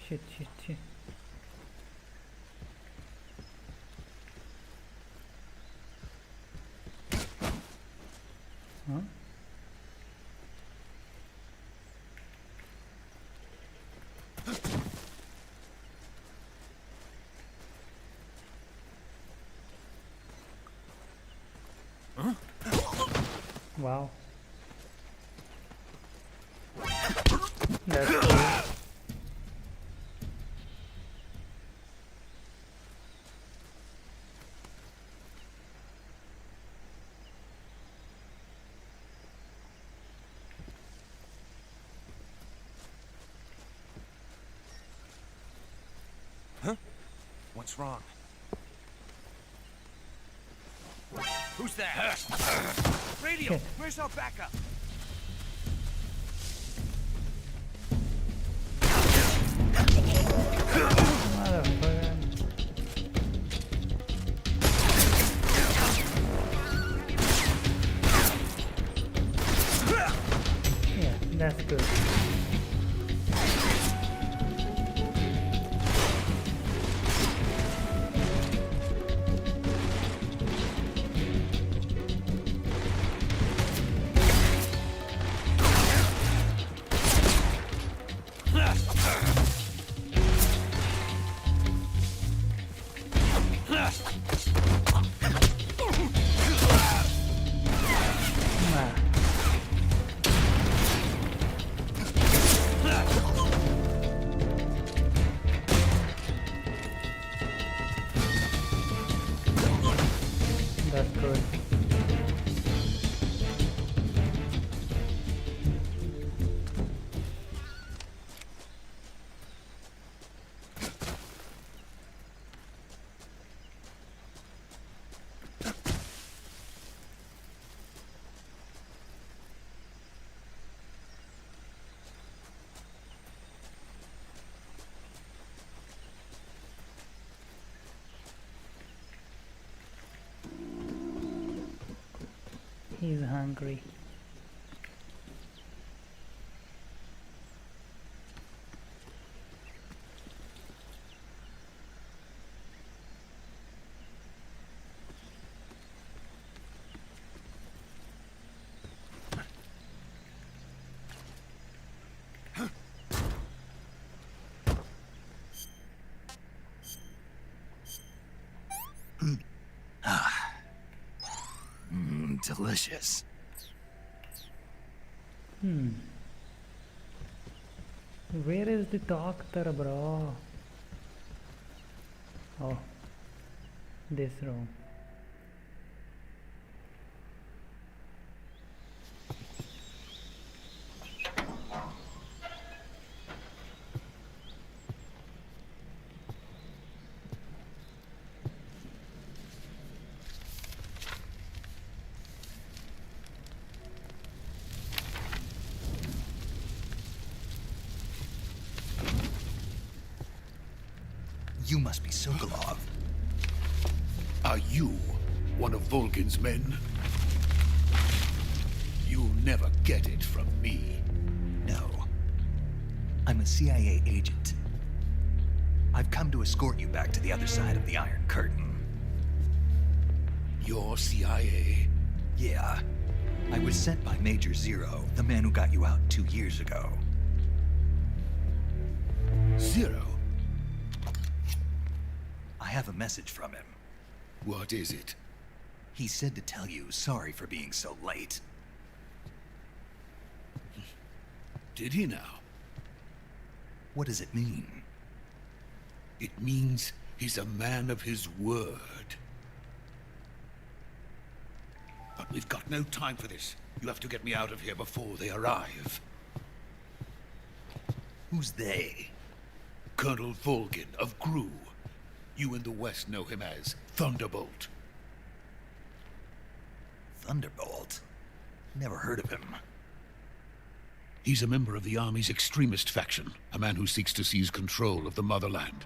S1: Shit. Huh? Wow. That's cool.
S9: What's wrong? Who's that? Radio, where's our backup?
S1: Motherfucker. Yeah, that's good. That's good. He's hungry.
S2: Delicious.
S1: Where is the doctor, bro? Oh, this room.
S2: You must be Sokolov.
S10: Are you one of Volgin's men? You'll never get it from me.
S2: No. I'm a CIA agent. I've come to escort you back to the other side of the Iron Curtain.
S10: You're CIA?
S2: Yeah. I was sent by Major Zero, the man who got you out 2 years ago.
S10: Zero?
S2: I have a message from him.
S10: What is it?
S2: He said to tell you sorry for being so late.
S10: Did he now?
S2: What does it mean?
S11: It means he's a man of his word. But we've got no time for this. You have to get me out of here before they arrive.
S2: Who's they?
S11: Colonel Volgin of Gru. You in the West know him as Thunderbolt.
S2: Thunderbolt? Never heard of him.
S11: He's a member of the Army's extremist faction, a man who seeks to seize control of the motherland.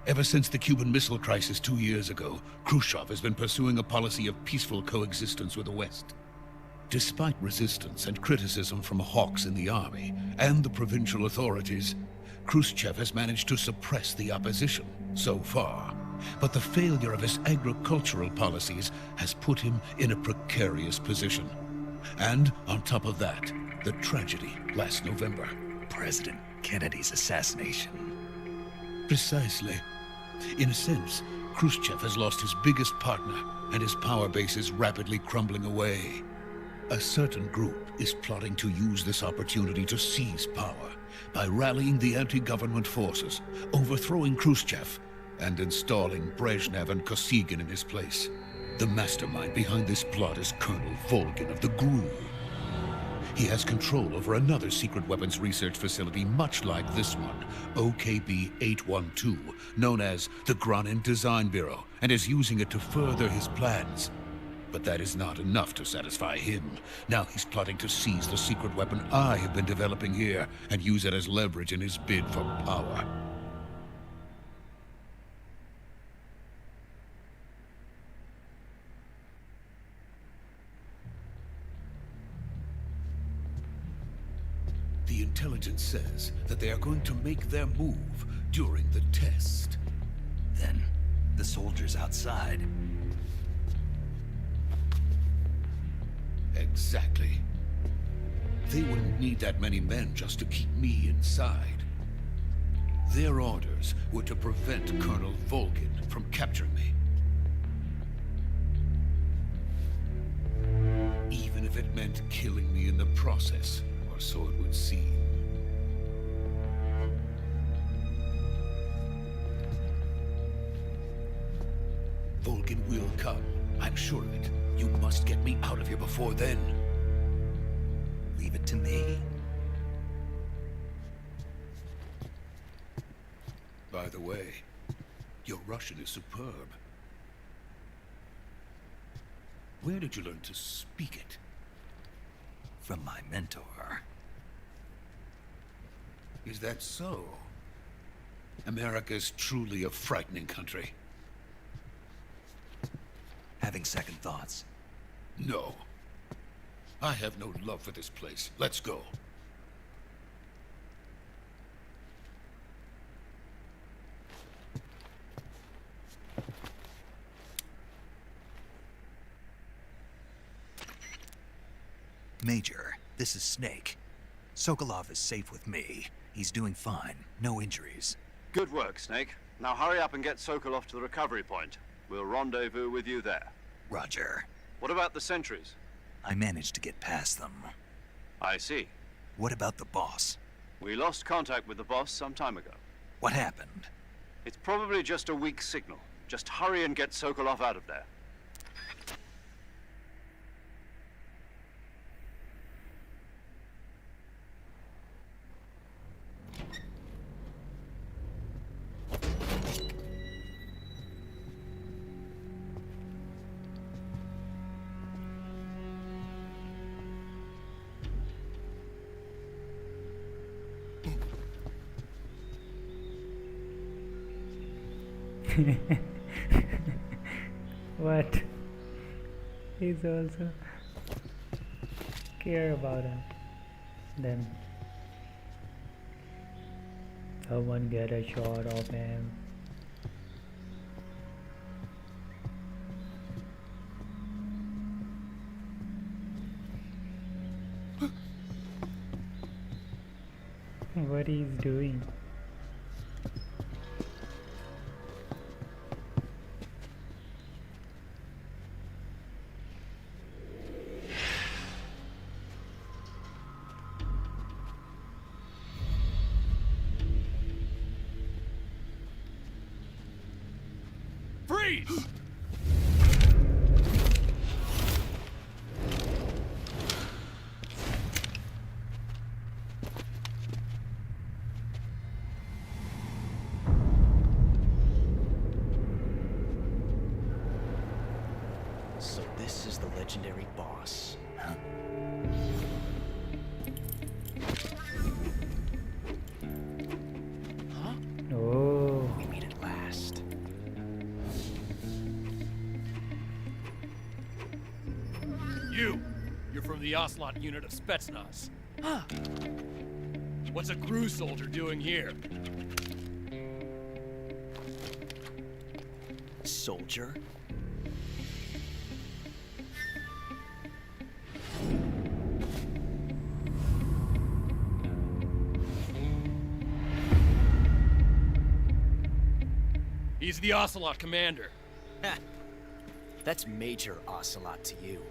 S11: Ever since the Cuban Missile Crisis 2 years ago, Khrushchev has been pursuing a policy of peaceful coexistence with the West. Despite resistance and criticism from hawks in the army and the provincial authorities, Khrushchev has managed to suppress the opposition so far. But the failure of his agricultural policies has put him in a precarious position. And on top of that, the tragedy last November.
S2: President Kennedy's assassination.
S11: Precisely. In a sense, Khrushchev has lost his biggest partner, and his power base is rapidly crumbling away. A certain group is plotting to use this opportunity to seize power by rallying the anti-government forces, overthrowing Khrushchev, and installing Brezhnev and Kosygin in his place. The mastermind behind this plot is Colonel Volgin of the GRU. He has control over another secret weapons research facility much like this one, OKB-812, known as the Granin Design Bureau, and is using it to further his plans. But that is not enough to satisfy him. Now he's plotting to seize the secret weapon I have been developing here and use it as leverage in his bid for power. The intelligence says that they are going to make their move during the test.
S2: Then, the soldiers outside.
S11: Exactly. They wouldn't need that many men just to keep me inside. Their orders were to prevent Colonel Volgin from capturing me. Even if it meant killing me in the process, or so it would seem. Volgin will come. I'm sure of it. You must get me out of here before then.
S2: Leave it to me.
S11: By the way, your Russian is superb. Where did you learn to speak it?
S2: From my mentor.
S11: Is that so? America's truly a frightening country.
S2: Having second thoughts?
S11: No. I have no love for this place. Let's go.
S2: Major, this is Snake. Sokolov is safe with me. He's doing fine. No injuries.
S4: Good work, Snake. Now hurry up and get Sokolov to the recovery point. We'll rendezvous with you there.
S2: Roger.
S4: What about the sentries?
S2: I managed to get past them.
S4: I see.
S2: What about the boss?
S4: We lost contact with the boss some time ago.
S2: What happened?
S4: It's probably just a weak signal. Just hurry and get Sokolov out of there.
S1: What? He's also care about him. Then someone get a shot of him. What he's doing?
S9: Freeze!
S6: So this is the legendary boss. Huh?
S1: Oh.
S6: We meet at last.
S9: You're from the Ocelot unit of Spetsnaz. Huh. What's a GRU soldier doing here?
S6: Soldier?
S9: He's the Ocelot commander.
S6: Ha! That's Major Ocelot to you.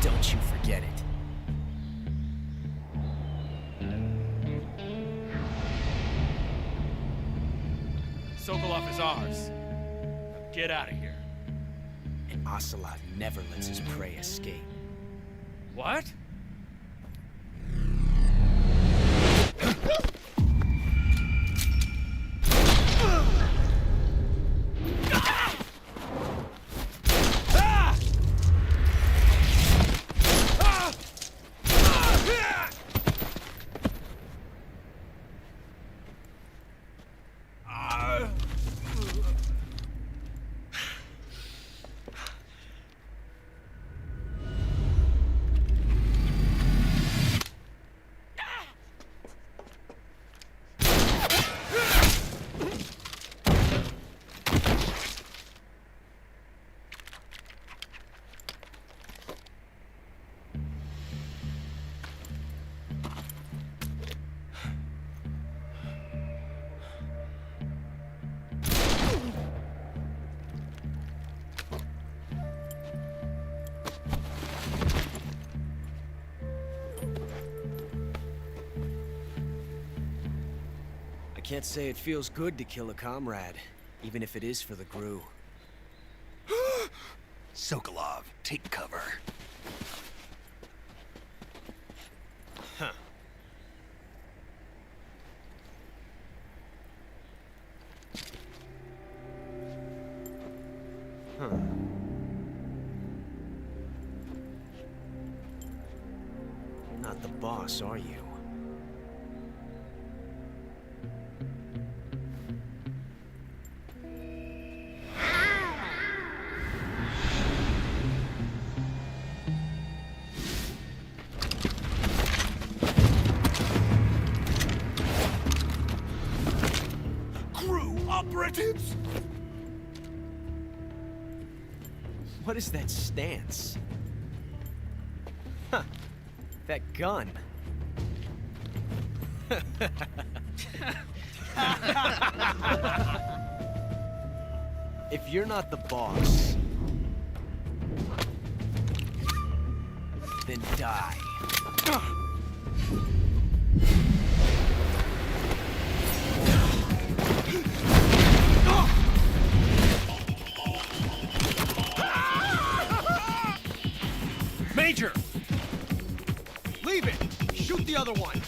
S6: Don't you forget it.
S9: Sokolov is ours. Now get out of here.
S6: And Ocelot never lets his prey escape.
S9: What?
S6: I can't say it feels good to kill a comrade, even if it is for the GRU.
S2: Sokolov, take cover.
S6: Huh. Huh. You're not the boss, are you?
S9: Operatives?
S6: What is that stance? Huh. That gun. If you're not the boss, then die.
S9: Major! Leave it! Shoot the other one!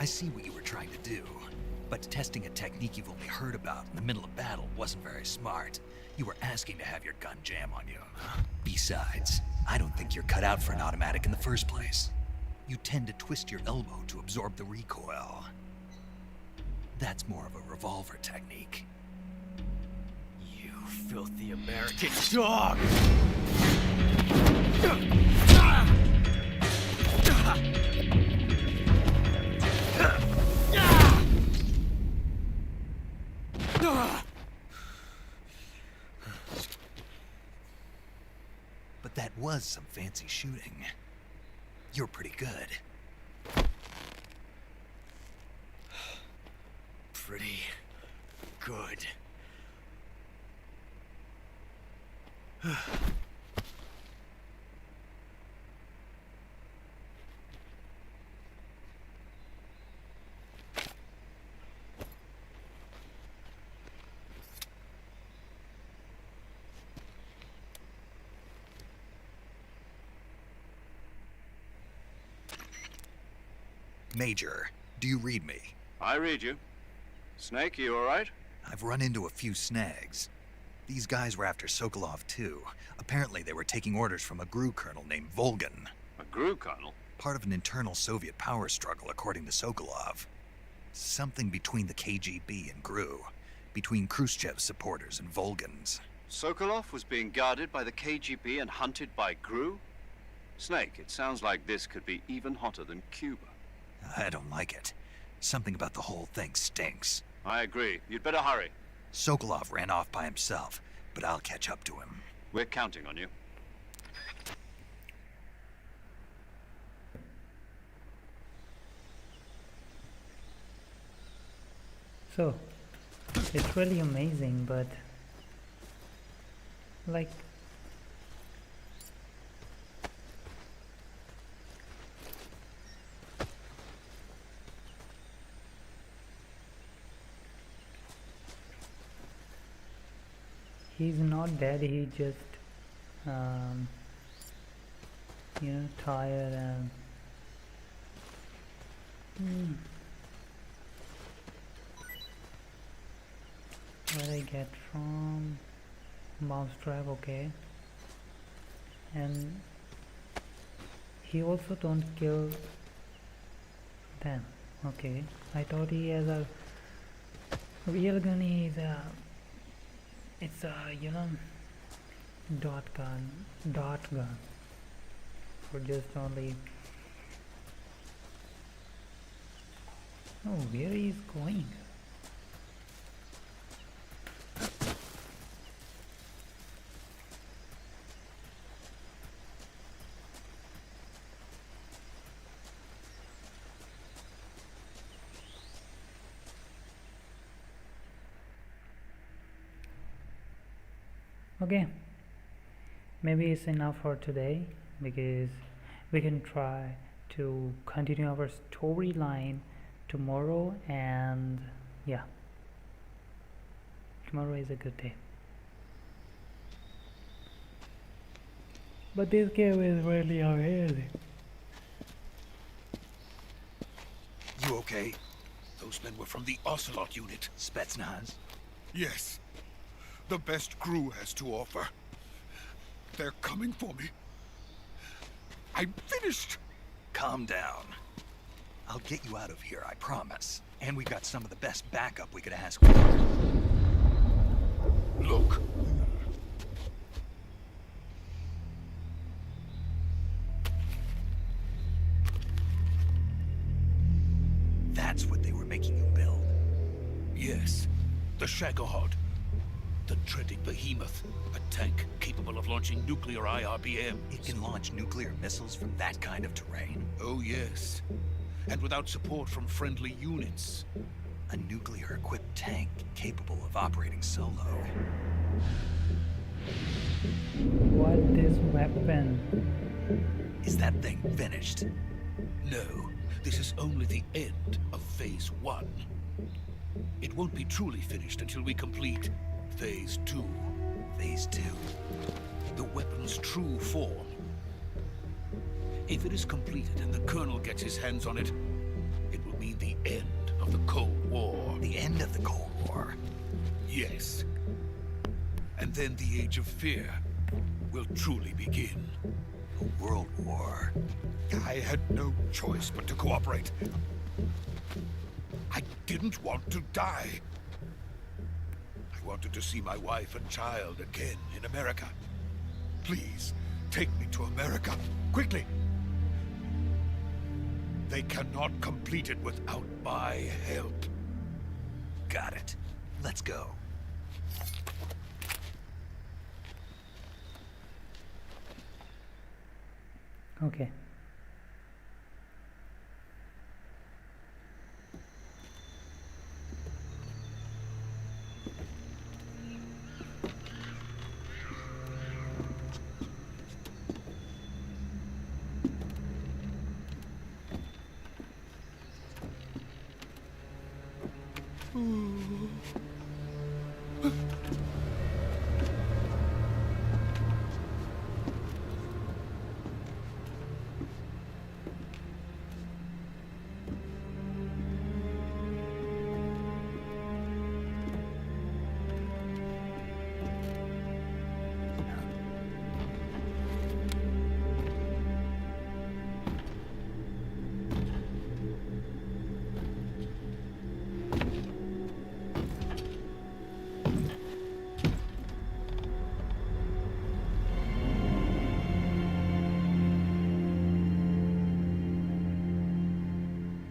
S2: I see what you were trying to do, but testing a technique you've only heard about in the middle of battle wasn't very smart. You were asking to have your gun jam on you. Besides, I don't think you're cut out for an automatic in the first place. You tend to twist your elbow to absorb the recoil. That's more of a revolver technique.
S9: You filthy American dog!
S2: But that was some fancy shooting. You're pretty good.
S9: Pretty good.
S2: Major, do you read me?
S3: I read you. Snake, you all right?
S2: I've run into a few snags. These guys were after Sokolov too. Apparently they were taking orders from a GRU colonel named Volgan.
S3: A GRU colonel?
S2: Part of an internal Soviet power struggle, according to Sokolov. Something between the KGB and GRU. Between Khrushchev's supporters and Volgan's.
S3: Sokolov was being guarded by the KGB and hunted by GRU? Snake, it sounds like this could be even hotter than Cuba.
S2: I don't like it. Something about the whole thing stinks.
S3: I agree. You'd better hurry.
S2: Sokolov ran off by himself, but I'll catch up to him.
S3: We're counting on you.
S1: So, it's really amazing, but like he's not dead, he just you know, tired and what I get from Mousetrap, okay. And he also don't kill them, okay. I thought he has a real gun. It's a, you know, dot gun for just only. Oh, where he is going? Okay, maybe it's enough for today, because we can try to continue our storyline tomorrow, and yeah, tomorrow is a good day. But this game is really amazing.
S2: You okay?
S11: Those men were from the Ocelot unit.
S2: Spetsnaz?
S11: Yes. The best GRU has to offer. They're coming for me. I'm finished.
S2: Calm down. I'll get you out of here, I promise. And we've got some of the best backup we could ask for.
S11: Look.
S2: That's what they were making you build?
S11: Yes. The Shagohod. The dreaded behemoth. A tank capable of launching nuclear IRBMs.
S2: It can launch nuclear missiles from that kind of terrain?
S11: Oh, yes. And without support from friendly units.
S2: A nuclear-equipped tank capable of operating solo.
S1: What this weapon?
S2: Is that thing finished?
S11: No. This is only the end of Phase 1. It won't be truly finished until we complete Phase 2.
S2: Phase 2?
S11: The weapon's true form. If it is completed and the Colonel gets his hands on it, it will mean the end of the Cold War.
S2: The end of the Cold War?
S11: Yes. And then the Age of Fear will truly begin.
S2: A world war?
S11: I had no choice but to cooperate. I didn't want to die. I wanted to see my wife and child again in America. Please, take me to America, quickly. They cannot complete it without my help.
S2: Got it. Let's go.
S1: Okay.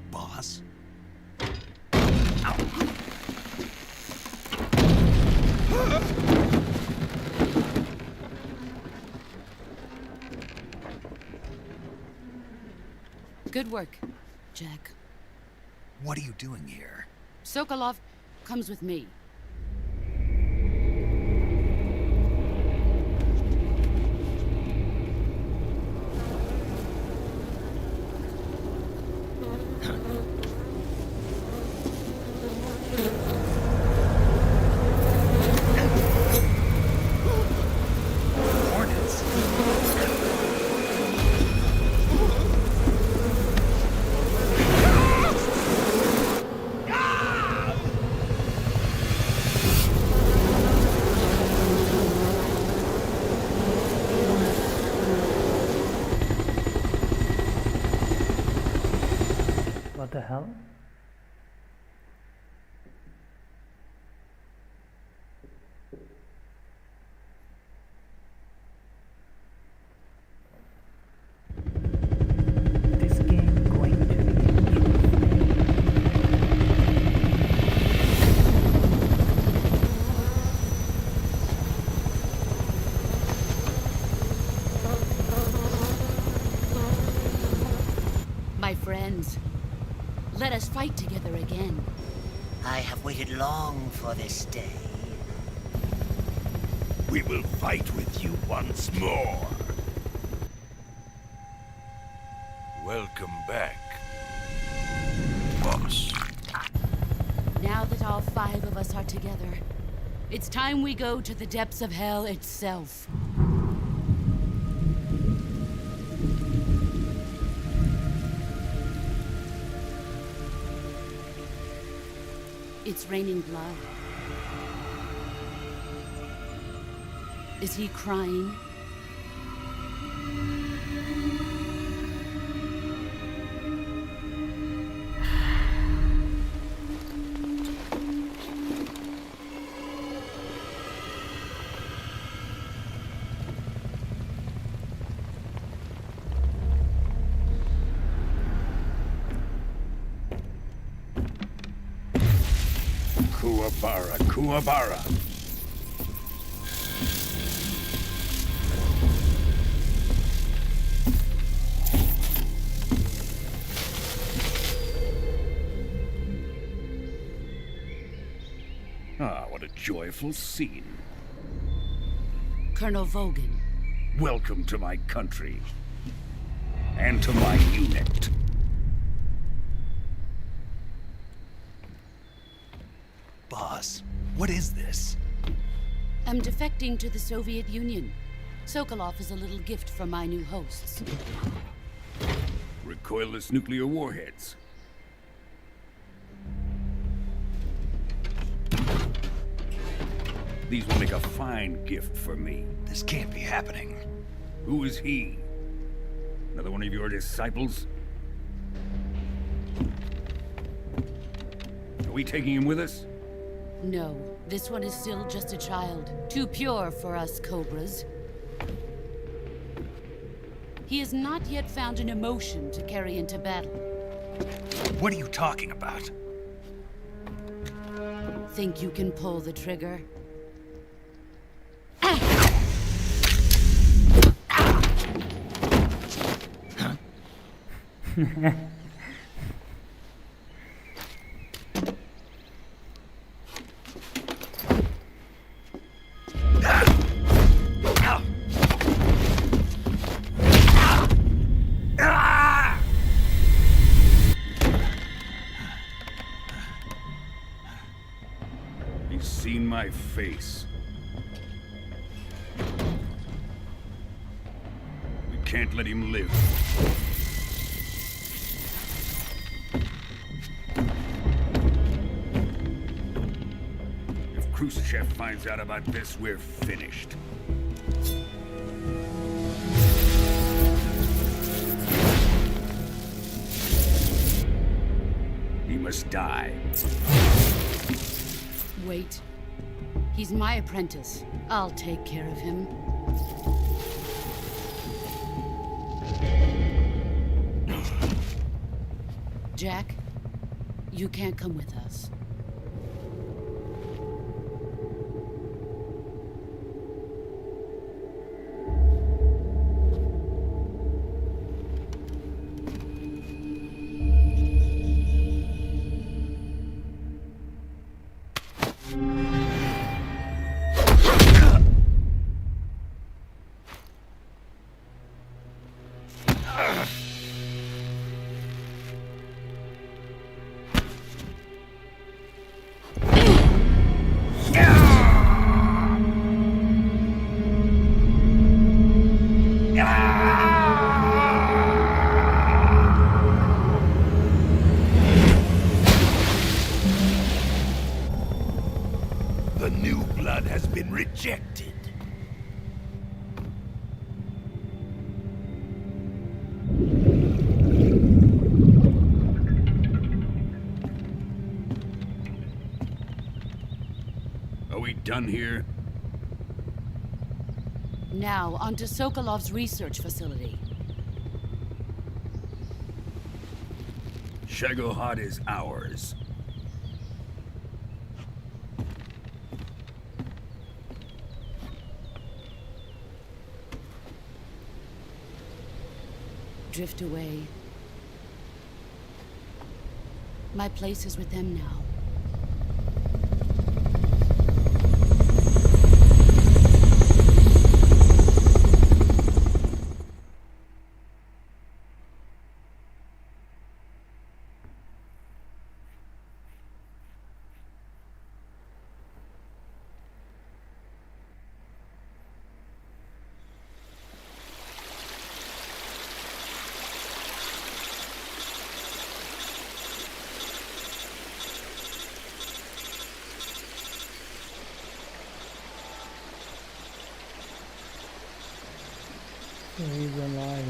S2: Boss?
S8: Good work, Jack.
S2: What are you doing here?
S8: Sokolov comes with me.
S2: Hornets?
S1: What the hell? This game going to be
S8: My friends, let us fight together again.
S12: I have waited long for this day.
S11: We will fight with you once more. Welcome back, boss.
S8: Now that all 5 of us are together, it's time we go to the depths of hell itself. It's raining blood. Is he crying?
S11: Kuwabara, Kuwabara. Ah, what a joyful scene.
S8: Colonel Vogan.
S11: Welcome to my country. And to my unit.
S2: Boss, what is this?
S8: I'm defecting to the Soviet Union. Sokolov is a little gift from my new hosts.
S11: Recoilless nuclear warheads.
S13: These will make a fine gift for me.
S2: This can't be happening.
S13: Who is he? Another one of your disciples? Are we taking him with us?
S8: No, this one is still just a child. Too pure for us Cobras. He has not yet found an emotion to carry into battle.
S2: What are you talking about?
S8: Think you can pull the trigger?
S13: He's seen my face. We can't let him live. If Khrushchev finds out about this, we're finished. He must die.
S8: Wait. He's my apprentice. I'll take care of him. Jack, you can't come with us.
S2: The new blood has been rejected.
S13: Are we done here?
S8: Now, onto Sokolov's research facility.
S13: Shagohod is ours.
S8: Drift away. My place is with them now.
S1: So he's alive.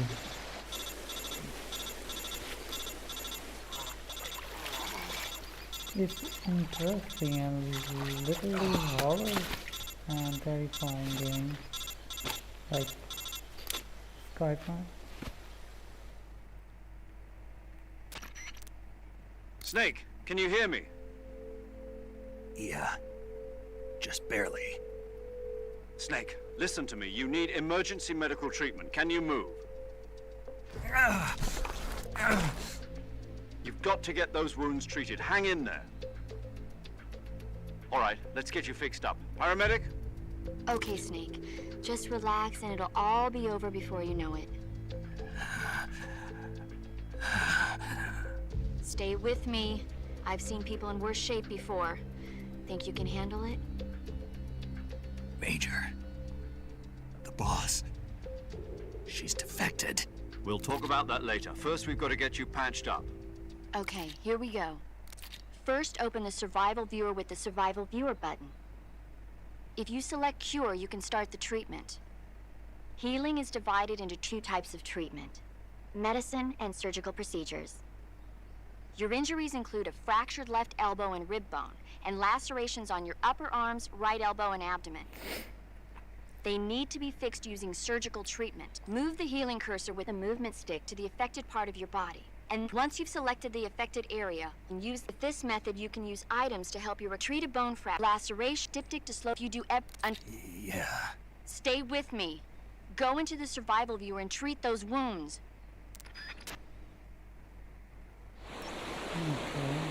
S1: It's interesting and literally horror and terrifying game. Like Skyfire.
S4: Snake, can you hear me?
S2: Yeah, just barely.
S4: Snake, listen to me. You need emergency medical treatment. Can you move? You've got to get those wounds treated. Hang in there. All right, let's get you fixed up. Paramedic?
S7: Okay, Snake. Just relax and it'll all be over before you know it. Stay with me. I've seen people in worse shape before. Think you can handle it?
S2: Major, the boss, she's defected.
S4: We'll talk about that later. First, we've got to get you patched up.
S7: Okay, here we go. First, open the survival viewer with the survival viewer button. If you select Cure, you can start the treatment. Healing is divided into 2 types of treatment: medicine and surgical procedures. Your injuries include a fractured left elbow and rib bone, and lacerations on your upper arms, right elbow, and abdomen. They need to be fixed using surgical treatment. Move the healing cursor with a movement stick to the affected part of your body. And once you've selected the affected area, and with this method, you can use items to help you retreat a bone fracture, laceration, diptych to slow you do.
S2: Yeah.
S7: Stay with me. Go into the survival viewer and treat those wounds.
S1: Okay.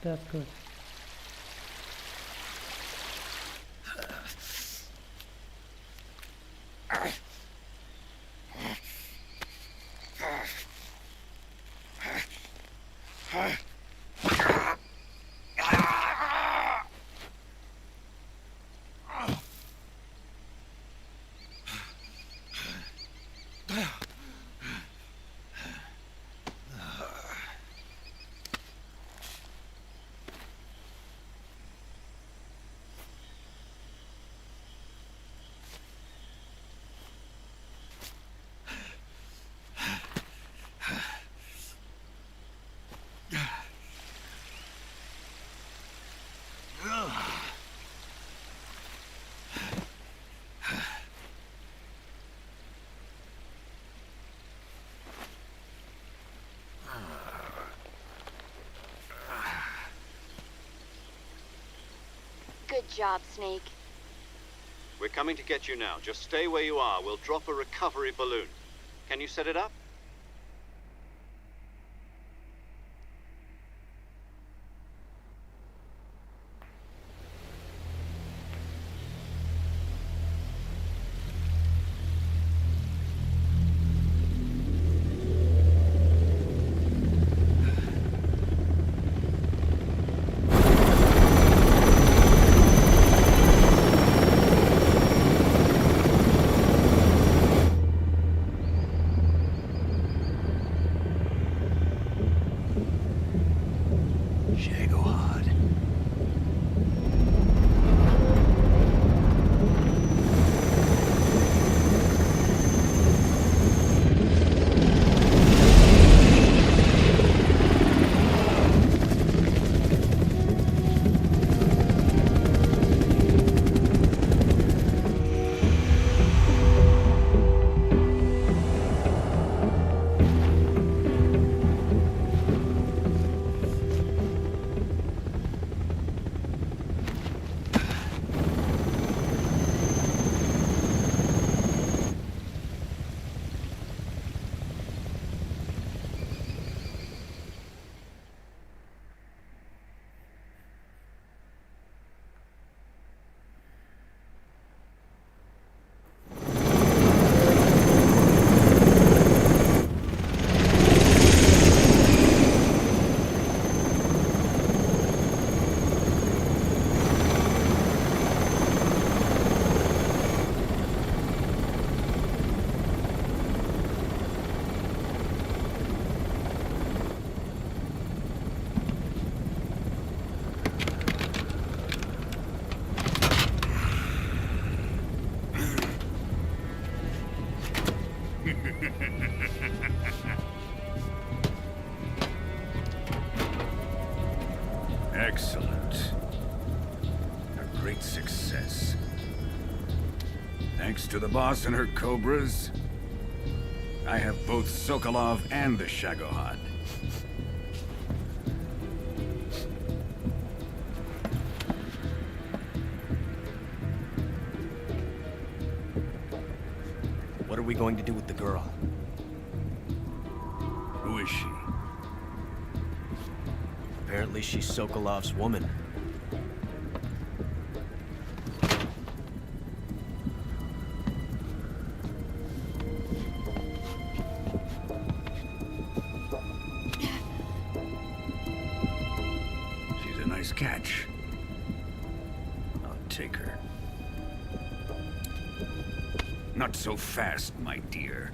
S1: That's good.
S7: Good job, Snake.
S4: We're coming to get you now. Just stay where you are. We'll drop a recovery balloon. Can you set it up?
S13: Excellent. A great success. Thanks to the boss and her cobras, I have both Sokolov and the Shagohod.
S14: What are we going to do with the girl?
S13: Who is she?
S14: Apparently she's Sokolov's woman.
S13: She's a nice catch. I'll take her. Not so fast, my dear.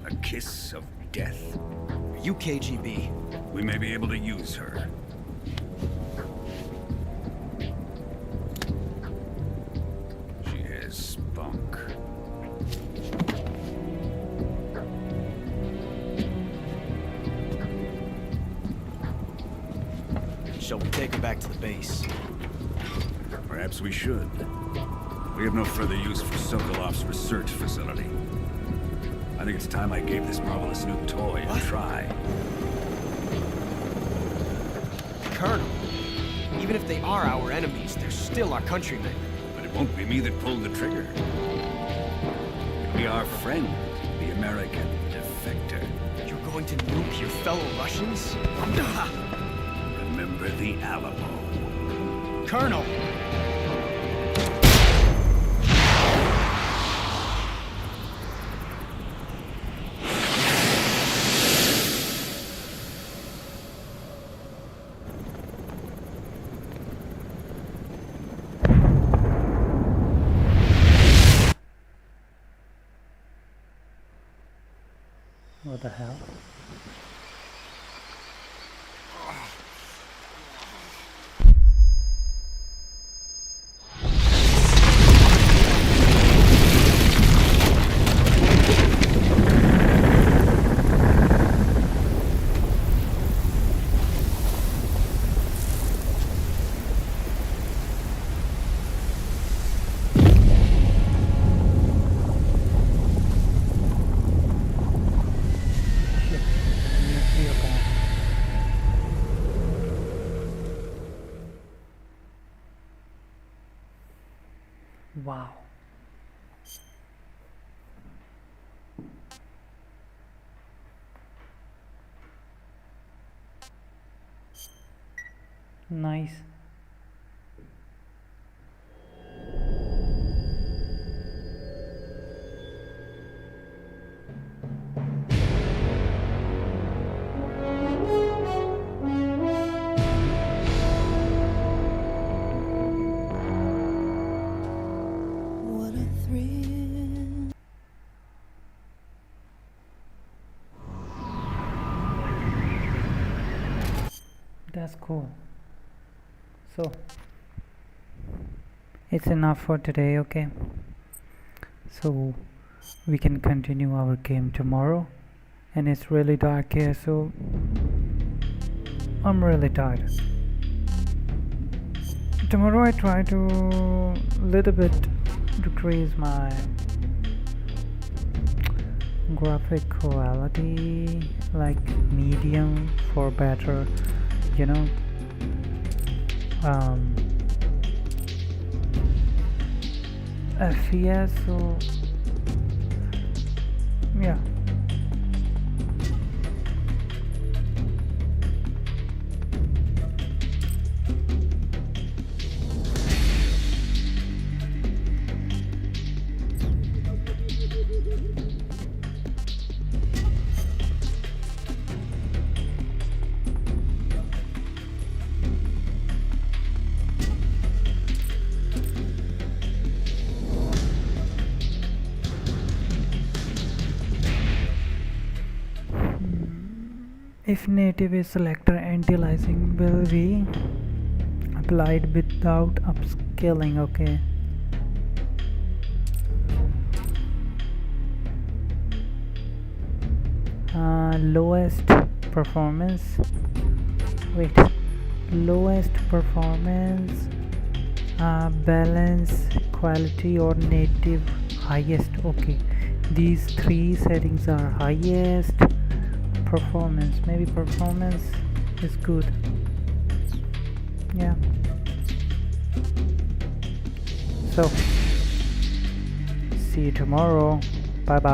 S13: A kiss of death.
S14: Are you KGB?
S13: We may be able to use her. She has spunk.
S14: Shall we take her back to the base?
S13: Perhaps we should. We have no further use for Sokolov's research facility. I think it's time I gave this marvelous new toy a try.
S14: Colonel, even if they are our enemies, they're still our countrymen.
S13: But it won't be me that pulled the trigger. It'll be our friend, the American defector.
S14: You're going to nuke your fellow Russians?
S13: Remember the Alamo.
S14: Colonel!
S1: What the hell? Wow. Nice. That's cool. So it's enough for today, okay? So we can continue our game tomorrow, and it's really dark here, so I'm really tired. Tomorrow I try to little bit decrease my graphic quality, like medium, for better, you know, FPS. So yeah. If native is selected, anti-aliasing will be applied without upscaling. Okay. Lowest performance. Wait. Lowest performance, balance, quality, or native highest. Okay, these three settings are highest. Performance, maybe performance is good. Yeah. So see you tomorrow. Bye bye.